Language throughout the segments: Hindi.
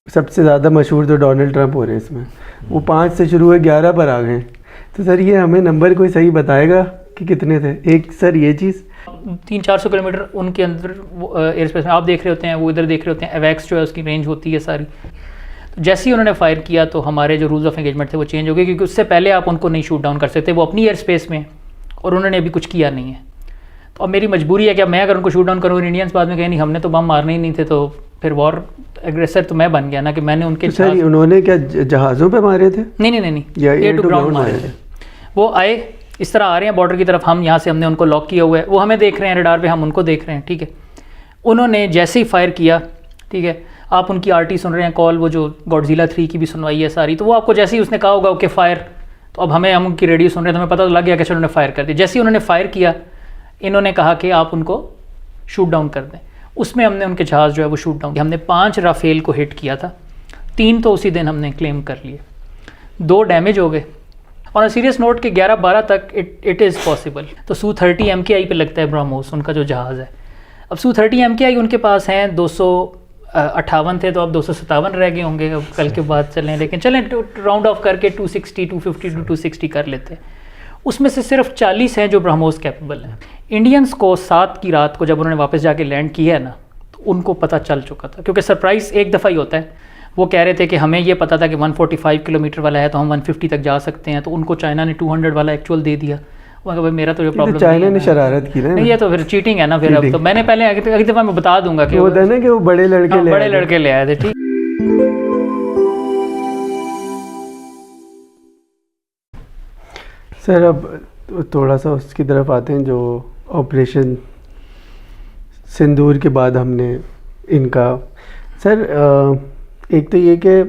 सबसे ज़्यादा मशहूर तो डोनाल्ड ट्रंप हो रहे हैं इसमें। वो 5 से शुरू हुए 11 पर आ गए। तो सर ये हमें नंबर कोई सही बताएगा कि कितने थे? एक सर ये चीज़ 300-400 किलोमीटर उनके अंदर एयर स्पेस में आप देख रहे होते हैं, वो इधर देख रहे होते हैं। एवैक्स जो है उसकी रेंज होती है सारी। तो जैसे ही उन्होंने फायर किया तो हमारे जो रूल्स ऑफ एंगेजमेंट थे वो चेंज हो गए, क्योंकि उससे पहले आप उनको नहीं शूट डाउन कर सकते, वो अपनी एयर स्पेस में, और उन्होंने अभी कुछ किया नहीं है। तो अब मेरी मजबूरी है कि मैं अगर उनको शूट डाउन करूँ, इंडियंस बाद में कहें नहीं हमने तो बम मारने ही नहीं थे, तो फिर वॉर एग्रेसर तो मैं बन गया ना, कि मैंने उनके तो सर उन्होंने क्या जहाज़ों पे मारे थे? नहीं, एयर टू ग्राउंड मारे थे। वो आए इस तरह आ रहे हैं बॉर्डर की तरफ, हम यहाँ से हमने उनको लॉक किया हुआ है, वो हमें देख रहे हैं रडार पे, हम उनको देख रहे हैं, ठीक है। उन्होंने जैसे ही फायर किया, ठीक है, आप उनकी आरटी सुन रहे हैं कॉल, वो जो गॉडजिला 3 की भी सुनवाई है सारी, तो वो आपको जैसे ही उसने कहा होगा ओके फायर, तो अब हम उनकी रेडियो सुन रहे हैं, तो हमें पता लग गया कि उन्होंने फायर कर दिया। जैसे ही उन्होंने फायर किया, इन्होंने कहा कि आप उनको शूट डाउन कर दें। उसमें हमने उनके जहाज़ जो है वो शूट डाउन किया। हमने 5 राफेल को हिट किया था, 3 तो उसी दिन हमने क्लेम कर लिए, 2 डैमेज हो गए। और सीरियस नोट के 11-12 तक इट इज़ पॉसिबल। तो Su-30 MKI पे लगता है ब्रह्मोस, उनका जो जहाज़ है। अब Su-30 MKI उनके पास हैं 258 थे, तो अब 257 रह गए होंगे, अब कल के बाद चलें, लेकिन चलें राउंड ऑफ करके 260, 250 to 260 कर लेते हैं। उसमें से सिर्फ 40 हैं जो ब्रह्मोस कैपेबल हैं। इंडियंस को 7 की रात को जब उन्होंने वापस जाके लैंड किया है ना, तो उनको पता चल चुका था, क्योंकि सरप्राइज़ एक दफ़ा ही होता है। वो कह रहे थे कि हमें ये पता था कि 145 किलोमीटर वाला है तो हम 150 तक जा सकते हैं, तो उनको चाइना ने 200 वाला एक्चुअल दे दिया। वो भाई मेरा तो ये प्रॉब्लम, चाइना ने शरारत की ना, नहीं ये तो फिर चीटिंग है ना। फिर अब तो मैंने पहले अगली दफ़ा मैं बता दूंगा कि वो होता है ना कि वो बड़े लड़के ले आए थे, ठीक। सर अब थोड़ा सा उसकी तरफ आते हैं, जो ऑपरेशन सिंदूर के बाद हमने इनका, सर एक तो ये कि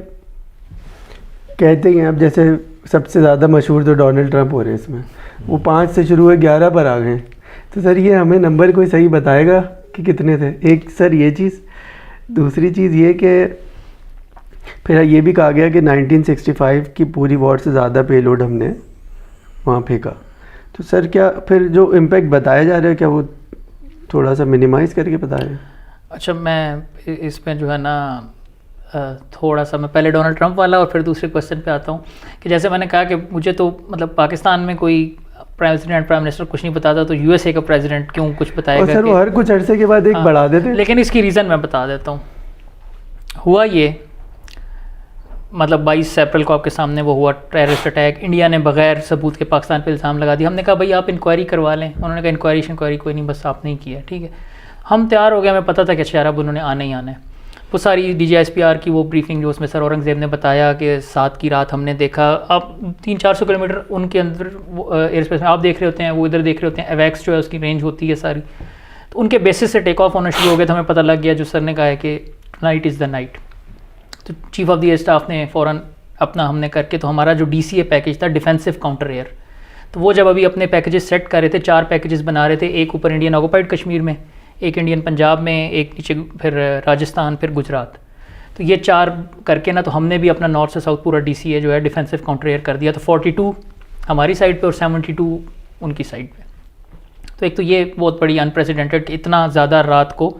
कहते हैं अब जैसे सबसे ज़्यादा मशहूर तो डोनाल्ड ट्रंप हो रहे हैं इसमें। वो 5 से शुरू हुए 11 पर आ गए। तो सर ये हमें नंबर कोई सही बताएगा कि कितने थे? एक सर ये चीज़, दूसरी चीज़ ये कि फिर ये भी कहा गया कि 1965 की पूरी वॉर से ज़्यादा पेलोड हमने वहाँ फेंका। तो सर क्या फिर जो इम्पैक्ट बताया जा रहा है, क्या वो थोड़ा सा मिनिमाइज़ करके बताएं? अच्छा, मैं इसमें जो है ना थोड़ा सा मैं पहले डोनाल्ड ट्रंप वाला और फिर दूसरे क्वेश्चन पे आता हूँ कि जैसे मैंने कहा कि मुझे तो मतलब पाकिस्तान में कोई प्राइम मिनिस्टर कुछ नहीं बताता, तो यूएसए का प्रेसिडेंट क्यों कुछ बताएगा? सर वो हर कुछ अरसे के बाद एक बढ़ा देते हैं। लेकिन इसकी रीज़न मैं बता देता हूँ। हुआ ये, मतलब 22 अप्रैल को आपके सामने वो हुआ टेररिस्ट अटैक। इंडिया ने बगैर सबूत के पाकिस्तान पे इल्ज़ाम लगा दिया। हमने कहा भाई आप इंक्वायरी करवा लें। उन्होंने कहा इंक्वायरी कोई नहीं, बस आपने ही किया, ठीक है। हम तैयार हो गए, हमें पता था कि अच्छा अब उन्होंने आना ही आना है। वो सारी DGSPR की वो ब्रीफिंग जो उसमें सर औरंगज़ेब ने बताया कि 7 की रात हमने देखा। अब 300-400 किलोमीटर उनके अंदर एयर स्पेस में आप देख रहे होते हैं, वो इधर देख रहे होते हैं। एवैक्स जो है उसकी रेंज होती है सारी। तो उनके बेसिस से टेक ऑफ होना शुरू हो गया, तो हमें पता लग गया, जो सर ने कहा है कि नाइट इज़ द नाइट। तो chief of the air staff ने फ़ौरन अपना हमने करके, तो हमारा जो DCA पैकेज था, डिफेंसिव काउंटर एयर, तो वो जब अभी अपने पैकेजेस सेट कर रहे थे, 4 पैकेजेस बना रहे थे। एक ऊपर इंडियन ऑक्युपाइड कश्मीर में, एक इंडियन पंजाब में, एक नीचे फिर राजस्थान, फिर गुजरात। तो ये 4 करके ना, तो हमने भी अपना नॉर्थ से साउथ पूरा DCA जो है डिफेंसिव काउंटर एयर कर दिया। तो 42 हमारी साइड पे और 72 उनकी साइड पे। तो एक तो ये बहुत बड़ी अनप्रेसिडेंटेड कि इतना ज़्यादा रात को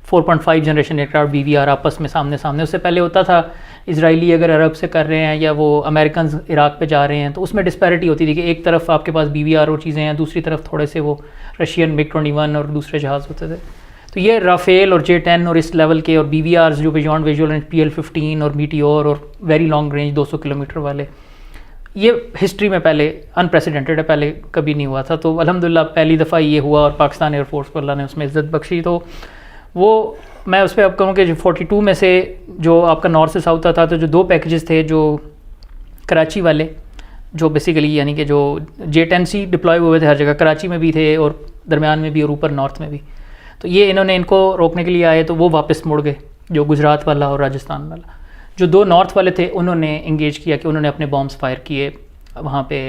4.5 जनरेशन एयरक्राफ्ट BVR आपस में सामने सामने। उससे पहले होता था इजरायली अगर अरब से कर रहे हैं या वो अमेरिकन इराक पे जा रहे हैं, तो उसमें डिस्पैरिटी होती थी कि एक तरफ आपके पास BVR और चीज़ें हैं, दूसरी तरफ थोड़े से वो रशियन MiG-21 और दूसरे जहाज़ होते थे। तो ये राफेल और J-10 और इस लेवल के और BVRs जो बियॉन्ड विजुअल रेंज PL-15 और मीटियोर और वेरी लॉन्ग रेंज 200 किलोमीटर वाले, ये हिस्ट्री में पहले अनप्रेसिडेंटेड है, पहले कभी नहीं हुआ था। तो अल्हम्दुलिल्लाह पहली दफ़ा ये हुआ और पाकिस्तान एयरफोर्स को अल्लाह ने उसमें इज़्ज़त बख्शी। तो वो मैं उस पर अब कहूँ कि 42 में से जो आपका नॉर्थ से साउथ था, तो जो 2 पैकेजेस थे जो कराची वाले, जो बेसिकली यानी कि जो J-10C डिप्लॉय हुए थे हर जगह, कराची में भी थे और दरमियान में भी और ऊपर नॉर्थ में भी। तो ये इन्होंने इनको रोकने के लिए आए, तो वो वापस मुड़ गए, जो गुजरात वाला और राजस्थान वाला। जो 2 नॉर्थ वाले थे उन्होंने इंगेज किया कि उन्होंने अपने बॉम्ब्स फायर किए वहाँ पे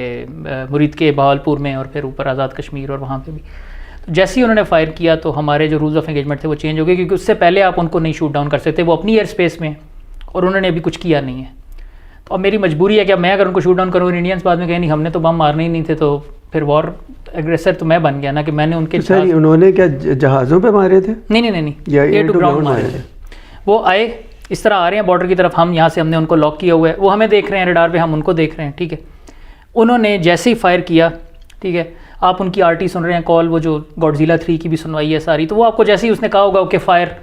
मुरीद के बहावलपुर में और फिर ऊपर आज़ाद कश्मीर और वहाँ पे भी। तो जैसे ही उन्होंने फायर किया तो हमारे जो रूल्स ऑफ एंगेजमेंट थे वो चेंज हो गए, क्योंकि उससे पहले आप उनको नहीं शूट डाउन कर सकते, वो अपनी एयर स्पेस में, और उन्होंने अभी कुछ किया नहीं है। तो अब मेरी मजबूरी है कि अब मैं अगर उनको शूट डाउन करूँ, इंडियंस बाद में कहें नहीं हमने तो बम मारने ही नहीं थे, तो फिर वॉर एग्रेसर तो मैं बन गया ना कि मैंने उनके तो सर उन्होंने क्या जहाज़ों पे मारे थे? नहीं, या एयर टू ग्राउंड मारे थे। वो आए इस तरह आ रहे हैं बॉर्डर की तरफ, हम यहाँ से हमने उनको लॉक किया हुआ है, वो हमें देख रहे हैं रडार पे, हम उनको देख रहे हैं, ठीक है। उन्होंने जैसे ही फायर किया, ठीक है, आप उनकी आरटी सुन रहे हैं कॉल, वो जो गॉडजिला 3 की भी सुनवाई है सारी, तो वो आपको जैसे ही उसने कहा होगा ओके फायर,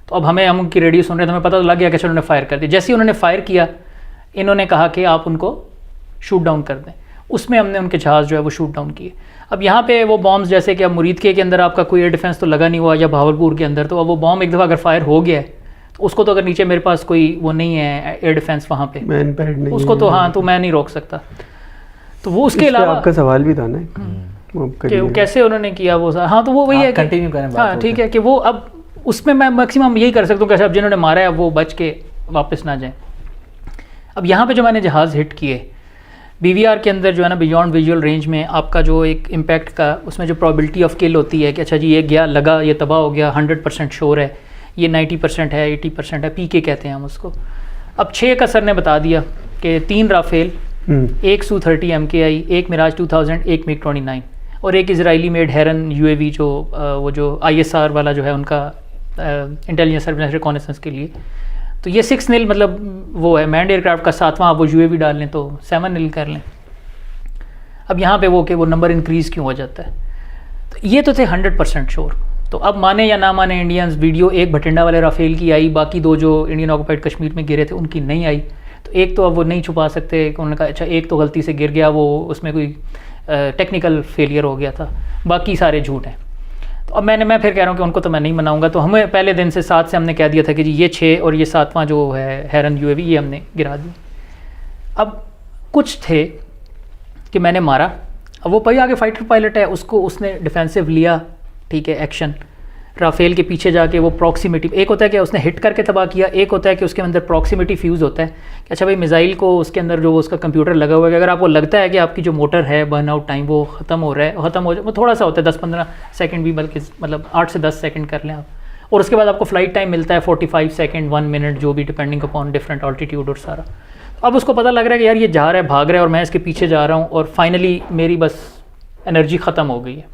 तो अब हम उनकी रेडियो सुन रहे हैं, तो हमें पता लग गया कि चलो उन्होंने फायर कर दिया। जैसे ही उन्होंने फायर किया, इन्होंने कहा कि आप उनको शूट डाउन कर दें, उसमें हमने उनके जहाज़ जो है वो शूट डाउन किए। अब यहाँ पे वो बॉम्ब्स जैसे कि अब मुरीदके के अंदर आपका कोई एयर डिफेंस तो लगा नहीं हुआ, या भावलपुर के अंदर, तो अब वो बॉम्ब एक दफ़ा अगर फायर हो गया है तो उसको तो अगर नीचे मेरे पास कोई वो नहीं है एयर डिफेंस वहाँ पे, मैन पैड नहीं उसको है, तो हाँ, तो मैं नहीं रोक सकता। तो वो उसके अलावा आपका सवाल भी था ना कि कैसे उन्होंने किया वो, हाँ तो वो वही है कंटिन्यू करें बात। हाँ ठीक है, कि वो अब उसमें मैं मैक्सिमम यही कर सकता हूँ कि अब जिन्होंने मारा है वो बच के वापस ना जाए। अब यहाँ पे जो मैंने जहाज़ हिट किए BVR के अंदर जो है ना, बियॉन्ड विजुअल रेंज में आपका जो एक इम्पैक्ट का उसमें जो प्रोबेबिलिटी ऑफ किल होती है कि अच्छा जी ये गया लगा, ये तबाह हो गया, 100% श्योर है, ये 90% है, 80% है, PK कहते हैं हम उसको। अब 6 का सर ने बता दिया कि 3 राफेल, एक Su-30 MKI, एक मिराज 2000, एक MiG-29 और एक इजरायली मेड हेरन UAV जो वो जो ISR वाला जो है उनका इंटेलिजेंस सर्विलेंस रिकॉनेसेंस के लिए, तो ये 6-0 मतलब वो है मैंड एयरक्राफ्ट का 7वां, आप वो UAV डाल लें तो 7-0 कर लें। अब यहाँ पे वो नंबर इंक्रीज़ क्यों हो जाता है, तो ये तो थे 100% श्योर। तो अब माने या ना माने इंडियंस, वीडियो एक भटिंडा वाले राफेल की आई, बाकी 2 जो इंडियन ऑक्यूपाइड कश्मीर में गिरे थे उनकी नहीं आई। तो एक तो अब वो नहीं छुपा सकते, उन्होंने कहा अच्छा एक तो गलती से गिर गया, वो उसमें कोई टेक्निकल फेलियर हो गया था, बाकी सारे झूठ हैं। तो अब मैं फिर कह रहा हूँ कि उनको तो मैं नहीं मनाऊंगा। तो हमें पहले दिन से 7 से हमने कह दिया था कि जी ये 6 और ये 7वां जो है हेरन UAV ये हमने गिरा दी। अब कुछ थे कि मैंने मारा, अब वो भाई आगे फाइटर पायलट है, उसको उसने डिफेंसिव लिया, ठीक है, एक्शन राफेल के पीछे जाके वो प्रॉक्सिमिटी, एक होता है कि उसने हिट करके तबाह किया, एक होता है कि उसके अंदर प्रॉक्सिमिटी फ्यूज़ होता है कि अच्छा भाई मिसाइल को उसके अंदर जो उसका कंप्यूटर लगा हुआ है, अगर आपको लगता है कि आपकी जो मोटर है बर्न आउट टाइम वो ख़त्म हो रहा है, ख़त्म हो जाए, वो थोड़ा सा होता है 10-15 सेकंड भी, बल्कि मतलब 8 से 10 सेकंड कर लें आप, और उसके बाद आपको फ्लाइट टाइम मिलता है 45 सेकंड, 1 मिनट, जो भी डिपेंडिंग अपॉन डिफरेंट ऑल्टीट्यूड और सारा। अब उसको पता लग रहा है कि यार ये जा रहा है, भाग रहा है और मैं इसके पीछे जा रहा हूँ और फाइनली मेरी बस एनर्जी ख़त्म हो गई है,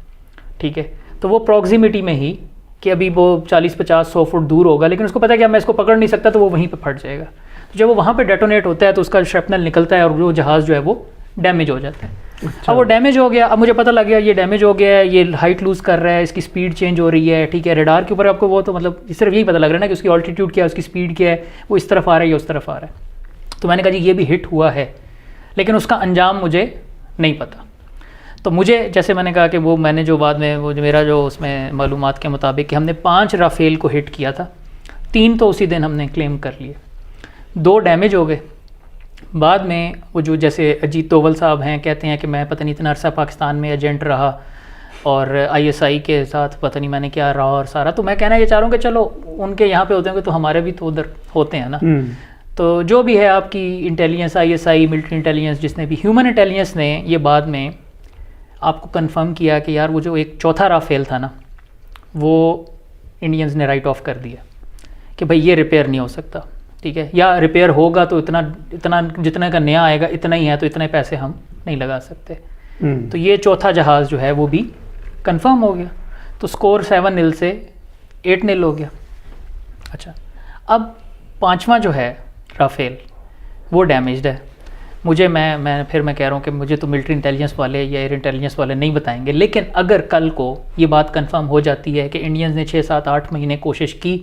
ठीक है। तो वो प्रॉक्सिमिटी में ही कि अभी वो 40-50-100 फुट दूर होगा, लेकिन उसको पता है कि अब मैं इसको पकड़ नहीं सकता, तो वो वहीं पे फट जाएगा। तो जब वो वहाँ पे डेटोनेट होता है तो उसका शैपनल निकलता है और वो जहाज़ जो है वो डैमेज हो जाता है। अच्छा। अब वो डैमेज हो गया, अब मुझे पता लग गया ये डैमेज हो गया है, ये हाइट लूज़ कर रहा है, इसकी स्पीड चेंज हो रही है, ठीक है। रडार के ऊपर आपको वो तो मतलब सिर्फ यही पता लग रहा है ना कि उसकी ऑल्टीट्यूड क्या है, उसकी स्पीड क्या है, वो इस तरफ आ रहा है या उस तरफ आ रहा है। तो मैंने कहा जी ये भी हिट हुआ है, लेकिन उसका अंजाम मुझे नहीं पता। तो मुझे जैसे मैंने कहा कि वो मैंने जो बाद में वो जो मेरा जो उसमें मालूमात के मुताबिक कि हमने 5 राफेल को हिट किया था, 3 तो उसी दिन हमने क्लेम कर लिए, 2 डैमेज हो गए। बाद में वो जो जैसे अजीत तोवल साहब हैं, कहते हैं कि मैं पता नहीं इतना अरसा पाकिस्तान में एजेंट रहा और ISI के साथ पता नहीं मैंने क्या रहा और सारा। तो मैं कहना ये चाह रहा हूँ कि चलो उनके यहाँ पे होते होंगे तो हमारे भी तो उधर होते हैं ना। तो जो भी है आपकी इंटेलिजेंस, ISI, मिलिट्री इंटेलिजेंस, जिसने भी, ह्यूमन इंटेलिजेंस ने ये बाद में आपको कंफर्म किया कि यार वो जो एक चौथा राफेल था ना, वो इंडियंस ने राइट ऑफ कर दिया कि भाई ये रिपेयर नहीं हो सकता, ठीक है, या रिपेयर होगा तो इतना जितना का नया आएगा इतना ही है, तो इतने पैसे हम नहीं लगा सकते। तो ये चौथा जहाज़ जो है वो भी कंफर्म हो गया। तो स्कोर 7-0 से 8-0 हो गया। अच्छा, अब 5वां जो है राफेल वो डैमेज्ड है। मुझे मैं कह रहा हूँ कि मुझे तो मिलिट्री इंटेलिजेंस वाले या एयर इंटेलिजेंस वाले नहीं बताएंगे, लेकिन अगर कल को ये बात कंफर्म हो जाती है कि इंडियंस ने 6-7-8 महीने कोशिश की,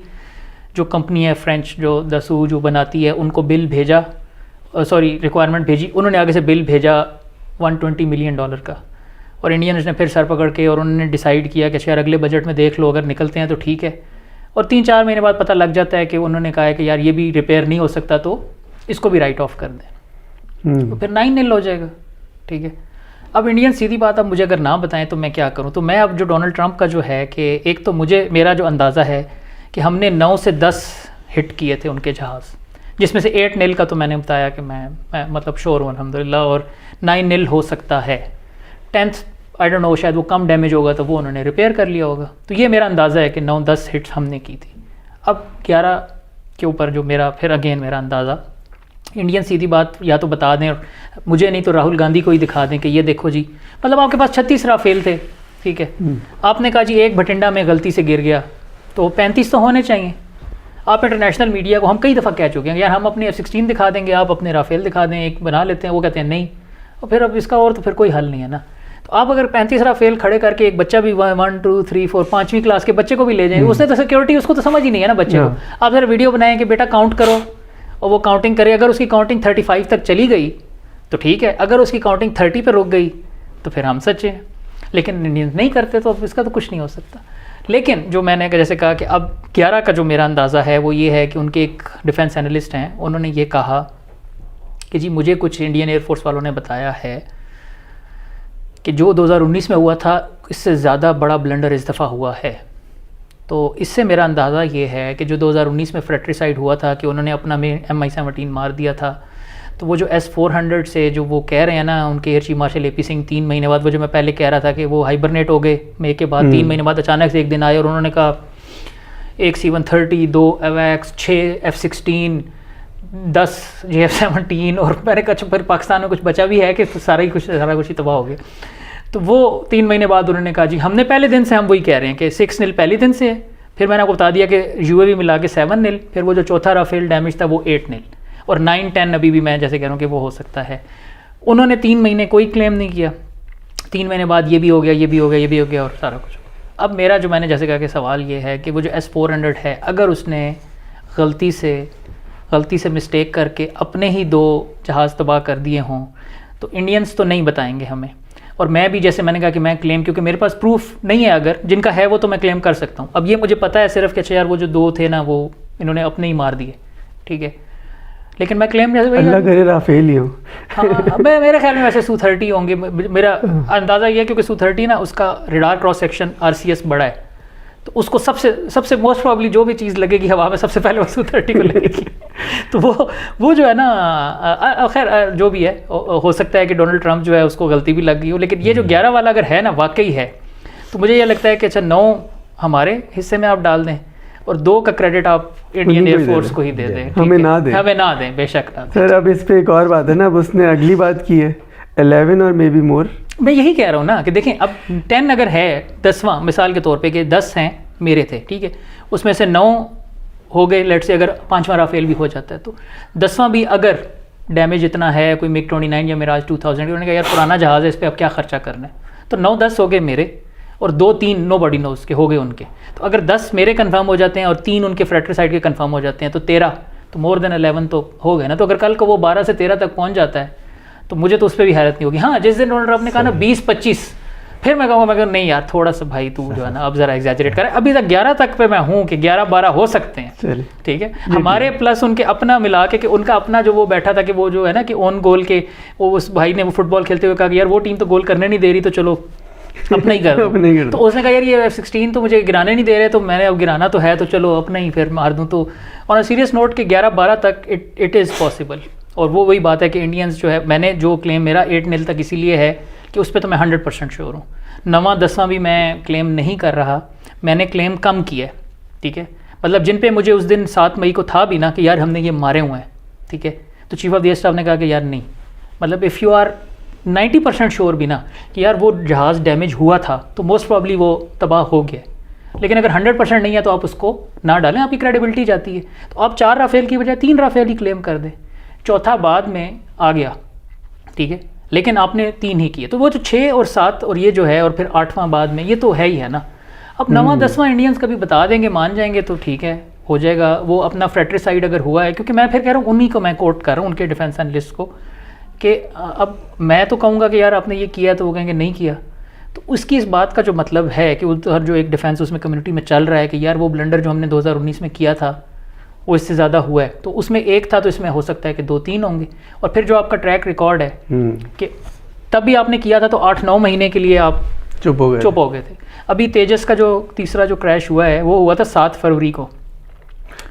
जो कंपनी है फ्रेंच जो दसूह जो बनाती है उनको बिल भेजा, रिक्वायरमेंट भेजी, उन्होंने आगे से बिल भेजा $120 मिलियन का, और इंडियंस ने फिर सर पकड़ के और उन्होंने डिसाइड किया कि यार अगले बजट में देख लो, अगर निकलते हैं तो ठीक है। और 3-4 महीने बाद पता लग जाता है कि उन्होंने कहा है कि यार ये भी रिपेयर नहीं हो सकता, तो इसको भी राइट ऑफ कर दें, तो फिर 9-0 हो जाएगा, ठीक है। अब इंडियन सीधी बात, अब मुझे अगर ना बताएं तो मैं क्या करूं। तो मैं अब जो डोनाल्ड ट्रंप का जो है कि एक तो मेरा जो अंदाज़ा है कि हमने 9 से 10 हिट किए थे उनके जहाज़, जिसमें से 8-0 का तो मैंने बताया कि मैं मतलब श्योर हूँ अल्हम्दुलिल्लाह, और 9-0 हो सकता है। 10th आई डोंट नो, शायद वो कम डैमेज होगा तो वो उन्होंने रिपेयर कर लिया होगा। तो ये मेरा अंदाज़ा है कि 9-10 हिट्स हमने की थी। अब 11 के ऊपर जो मेरा फिर अगेन मेरा अंदाज़ा, इंडियन सीधी बात या तो बता दें, मुझे नहीं तो राहुल गांधी को ही दिखा दें कि ये देखो जी मतलब आपके पास 36 राफेल थे, ठीक है, आपने कहा जी एक भटिंडा में गलती से गिर गया, तो 35 तो होने चाहिए। आप इंटरनेशनल मीडिया को हम कई दफ़ा कह चुके हैं यार हम अपने F-16 दिखा देंगे, आप अपने राफेल दिखा दें, एक बना लेते हैं। वो कहते हैं नहीं, और फिर अब इसका और तो फिर कोई हल नहीं है ना। तो आप अगर 35 राफेल खड़े करके एक बच्चा भी 1 2 3 4 5वीं क्लास के बच्चे को भी ले जाएंगे, उसने तो सिक्योरिटी उसको तो समझ ही नहीं है ना बच्चे को। आप जरा वीडियो बनाएं कि बेटा काउंट करो, और वो काउंटिंग करे, अगर उसकी काउंटिंग 35 तक चली गई तो ठीक है, अगर उसकी काउंटिंग 30 पर रुक गई तो फिर हम सच्चे हैं। लेकिन इंडियंस नहीं करते, तो अब इसका तो कुछ नहीं हो सकता। लेकिन जो मैंने जैसे कहा कि अब 11 का जो मेरा अंदाज़ा है वो ये है कि उनके एक डिफेंस एनालिस्ट हैं, उन्होंने ये कहा कि जी मुझे कुछ इंडियन एयरफोर्स वालों ने बताया है कि जो 2019 में हुआ था इससे ज़्यादा बड़ा ब्लंडर इस दफ़ा हुआ है। तो इससे मेरा अंदाज़ा ये है कि जो 2019 में फ्रेट्रिसाइड हुआ था कि उन्होंने अपना MI-17 मार दिया था, तो वो जो S-400 से जो वो कह रहे हैं ना उनके air chief marshal AP Singh 3 महीने बाद, वो जो मैं पहले कह रहा था कि वो हाइबरनेट हो गए मई के बाद, 3 महीने बाद अचानक से एक दिन आए और उन्होंने कहा एक C-130, 2 AWACS, 6 F-16, 10 JF-17, और मैंने कहा फिर पाकिस्तान में कुछ बचा भी है कि सारा कुछ ही तबाह हो गया। तो वो 3 महीने बाद उन्होंने कहा जी हमने पहले दिन से हम वही कह रहे हैं कि 6-0 पहले दिन से है। फिर मैंने आपको बता दिया कि UAV मिला के 7-0, फिर वो जो चौथा राफेल डैमेज था वो 8-0, और 9-10 अभी भी मैं जैसे कह रहा हूँ कि वो हो सकता है। उन्होंने 3 महीने कोई क्लेम नहीं किया, 3 महीने बाद ये भी हो गया, ये भी हो गया, ये भी हो गया, और सारा कुछ। अब मेरा जो मैंने जैसे कहा कि सवाल ये है कि वो जो S-400 है, अगर उसने गलती से मिस्टेक करके अपने ही 2 जहाज़ तबाह कर दिए हों तो इंडियंस तो नहीं बताएंगे हमें। और मैं भी जैसे मैंने कहा कि मैं क्लेम, क्योंकि मेरे पास प्रूफ नहीं है, अगर जिनका है वो तो मैं क्लेम कर सकता हूँ। अब ये मुझे पता है सिर्फ कि अच्छा यार वो जो 2 थे ना वो इन्होंने अपने ही मार दिए, ठीक है, लेकिन मैं क्लेम जैसे अल्लाह करे राफेल ही हो। हाँ, मेरे ख्याल में वैसे Su-30 होंगे, मेरा अंदाज़ा ये है, क्योंकि Su-30 ना उसका रेडार क्रॉस सेक्शन RCS बड़ा है, तो उसको सबसे मोस्ट प्रॉब्ली जो भी चीज़ लगेगी हवा में सबसे पहले वो Su-30 को लगेगी। तो वो जो है ना, खैर जो भी है, हो सकता है कि डोनाल्ड ट्रंप जो है उसको गलती भी लग गई हो, लेकिन ये जो 11 वाला अगर है ना वाकई है, तो मुझे ये लगता है कि अच्छा 9 हमारे हिस्से में आप डाल दें और 2 का क्रेडिट आप इंडियन एयरफोर्स को ही दे दें, हमें ना दें, बेशक ना दें। सर अब इस पे एक और बात है ना, अब उसने अगली बात की है 11 और मे बी मोर। मैं यही कह रहा हूँ ना कि देखें अब 10 अगर है, 10वां मिसाल के तौर पे कि 10 हैं मेरे थे, ठीक है, उसमें से 9 हो गए, लेट से अगर 5वां राफेल भी हो जाता है तो 10वां भी अगर डैमेज इतना है, कोई MiG-29 या मिराज 2000, उन्होंने कहा यार पुराना जहाज़ है, इस पर अब क्या खर्चा करना है, तो 9-10 हो गए मेरे, और 2-3 नोबडी नोज़ के हो गए उनके। तो अगर 10 मेरे कंफर्म हो जाते हैं और 3 उनके फ्रेट्रिसाइड के कंफर्म हो जाते हैं, तो 13, तो मोर देन 11 तो हो गए ना। तो अगर कल को वो 12 से 13 तक पहुंच जाता है तो मुझे तो उस पर भी हैरत नहीं होगी। हाँ, जिस दिन डोनाल्ड ट्रंप ने कहा ना 20-25, फिर मैं कहूँगा, मैं कहूँ नहीं यार थोड़ा सा भाई तू जो है ना अब ज़रा एग्जैजरेट करे। अभी तक 11 तक पे मैं हूँ कि 11-12 हो सकते हैं, ठीक है, हमारे प्लस उनके अपना मिला के, कि उनका अपना जो वो बैठा था कि वो जो है ना कि ऑन गोल के, वो उस भाई ने वो फुटबॉल खेलते हुए कहा कि यार वो टीम तो गोल करने नहीं दे रही, तो चलो अपना ही कर। तो उसने कहा यार ये F-16 तो मुझे गिराने नहीं दे रहे, तो मैंने अब गिराना तो है, तो चलो अपना ही फिर मार दूँ। तो ऑन अ सीरियस नोट कि 11-12 तक इट इज़ पॉसिबल। और वो वही बात है कि इंडियंस जो है, मैंने जो क्लेम मेरा 8-0 तक इसीलिए है कि उस पर तो मैं 100% श्योर हूँ। 9वां-10वां भी मैं क्लेम नहीं कर रहा, मैंने क्लेम कम किया है, ठीक है, मतलब जिन पे मुझे उस दिन 7 मई को था भी ना कि यार हमने ये मारे हुए हैं, ठीक है, तो चीफ ऑफ द स्टाफ ने कहा कि यार नहीं, मतलब इफ़ यू आर 90% श्योर भी ना कि यार वो जहाज़ डैमेज हुआ था तो मोस्ट प्रॉब्ली वो तबाह हो गया, लेकिन अगर 100% नहीं है तो आप उसको ना डालें, आपकी क्रेडिबिलिटी जाती है। तो आप 4 राफेल की बजाय 3 राफेल ही क्लेम कर दें, चौथा बाद में आ गया, ठीक है, लेकिन आपने 3 ही किए, तो वो जो 6 और 7 और ये जो है, और फिर 8वां बाद में, ये तो है ही है ना। अब 9वां-10वां इंडियंस कभी बता देंगे, मान जाएंगे तो ठीक है, हो जाएगा। वो अपना फ्रेट्रिसाइड अगर हुआ है, क्योंकि मैं फिर कह रहा हूँ उन्हीं को मैं कोट कर रहा हूँ, उनके डिफेंस एनालिस्ट को, कि अब मैं तो कहूँगा कि यार आपने ये किया, तो वो कहेंगे नहीं किया। तो उसकी इस बात का जो मतलब है कि उधर जो एक डिफेंस उसमें कम्युनिटी में चल रहा है कि यार वो ब्लंडर जो हमने 2019 में किया था वो इससे ज़्यादा हुआ है, तो उसमें 1 था, तो इसमें हो सकता है कि 2-3 होंगे। और फिर जो आपका ट्रैक रिकॉर्ड है कि तब भी आपने किया था तो 8-9 महीने के लिए आप चुप हो गए थे। अभी तेजस का जो तीसरा जो क्रैश हुआ है वो हुआ था 7 फरवरी को,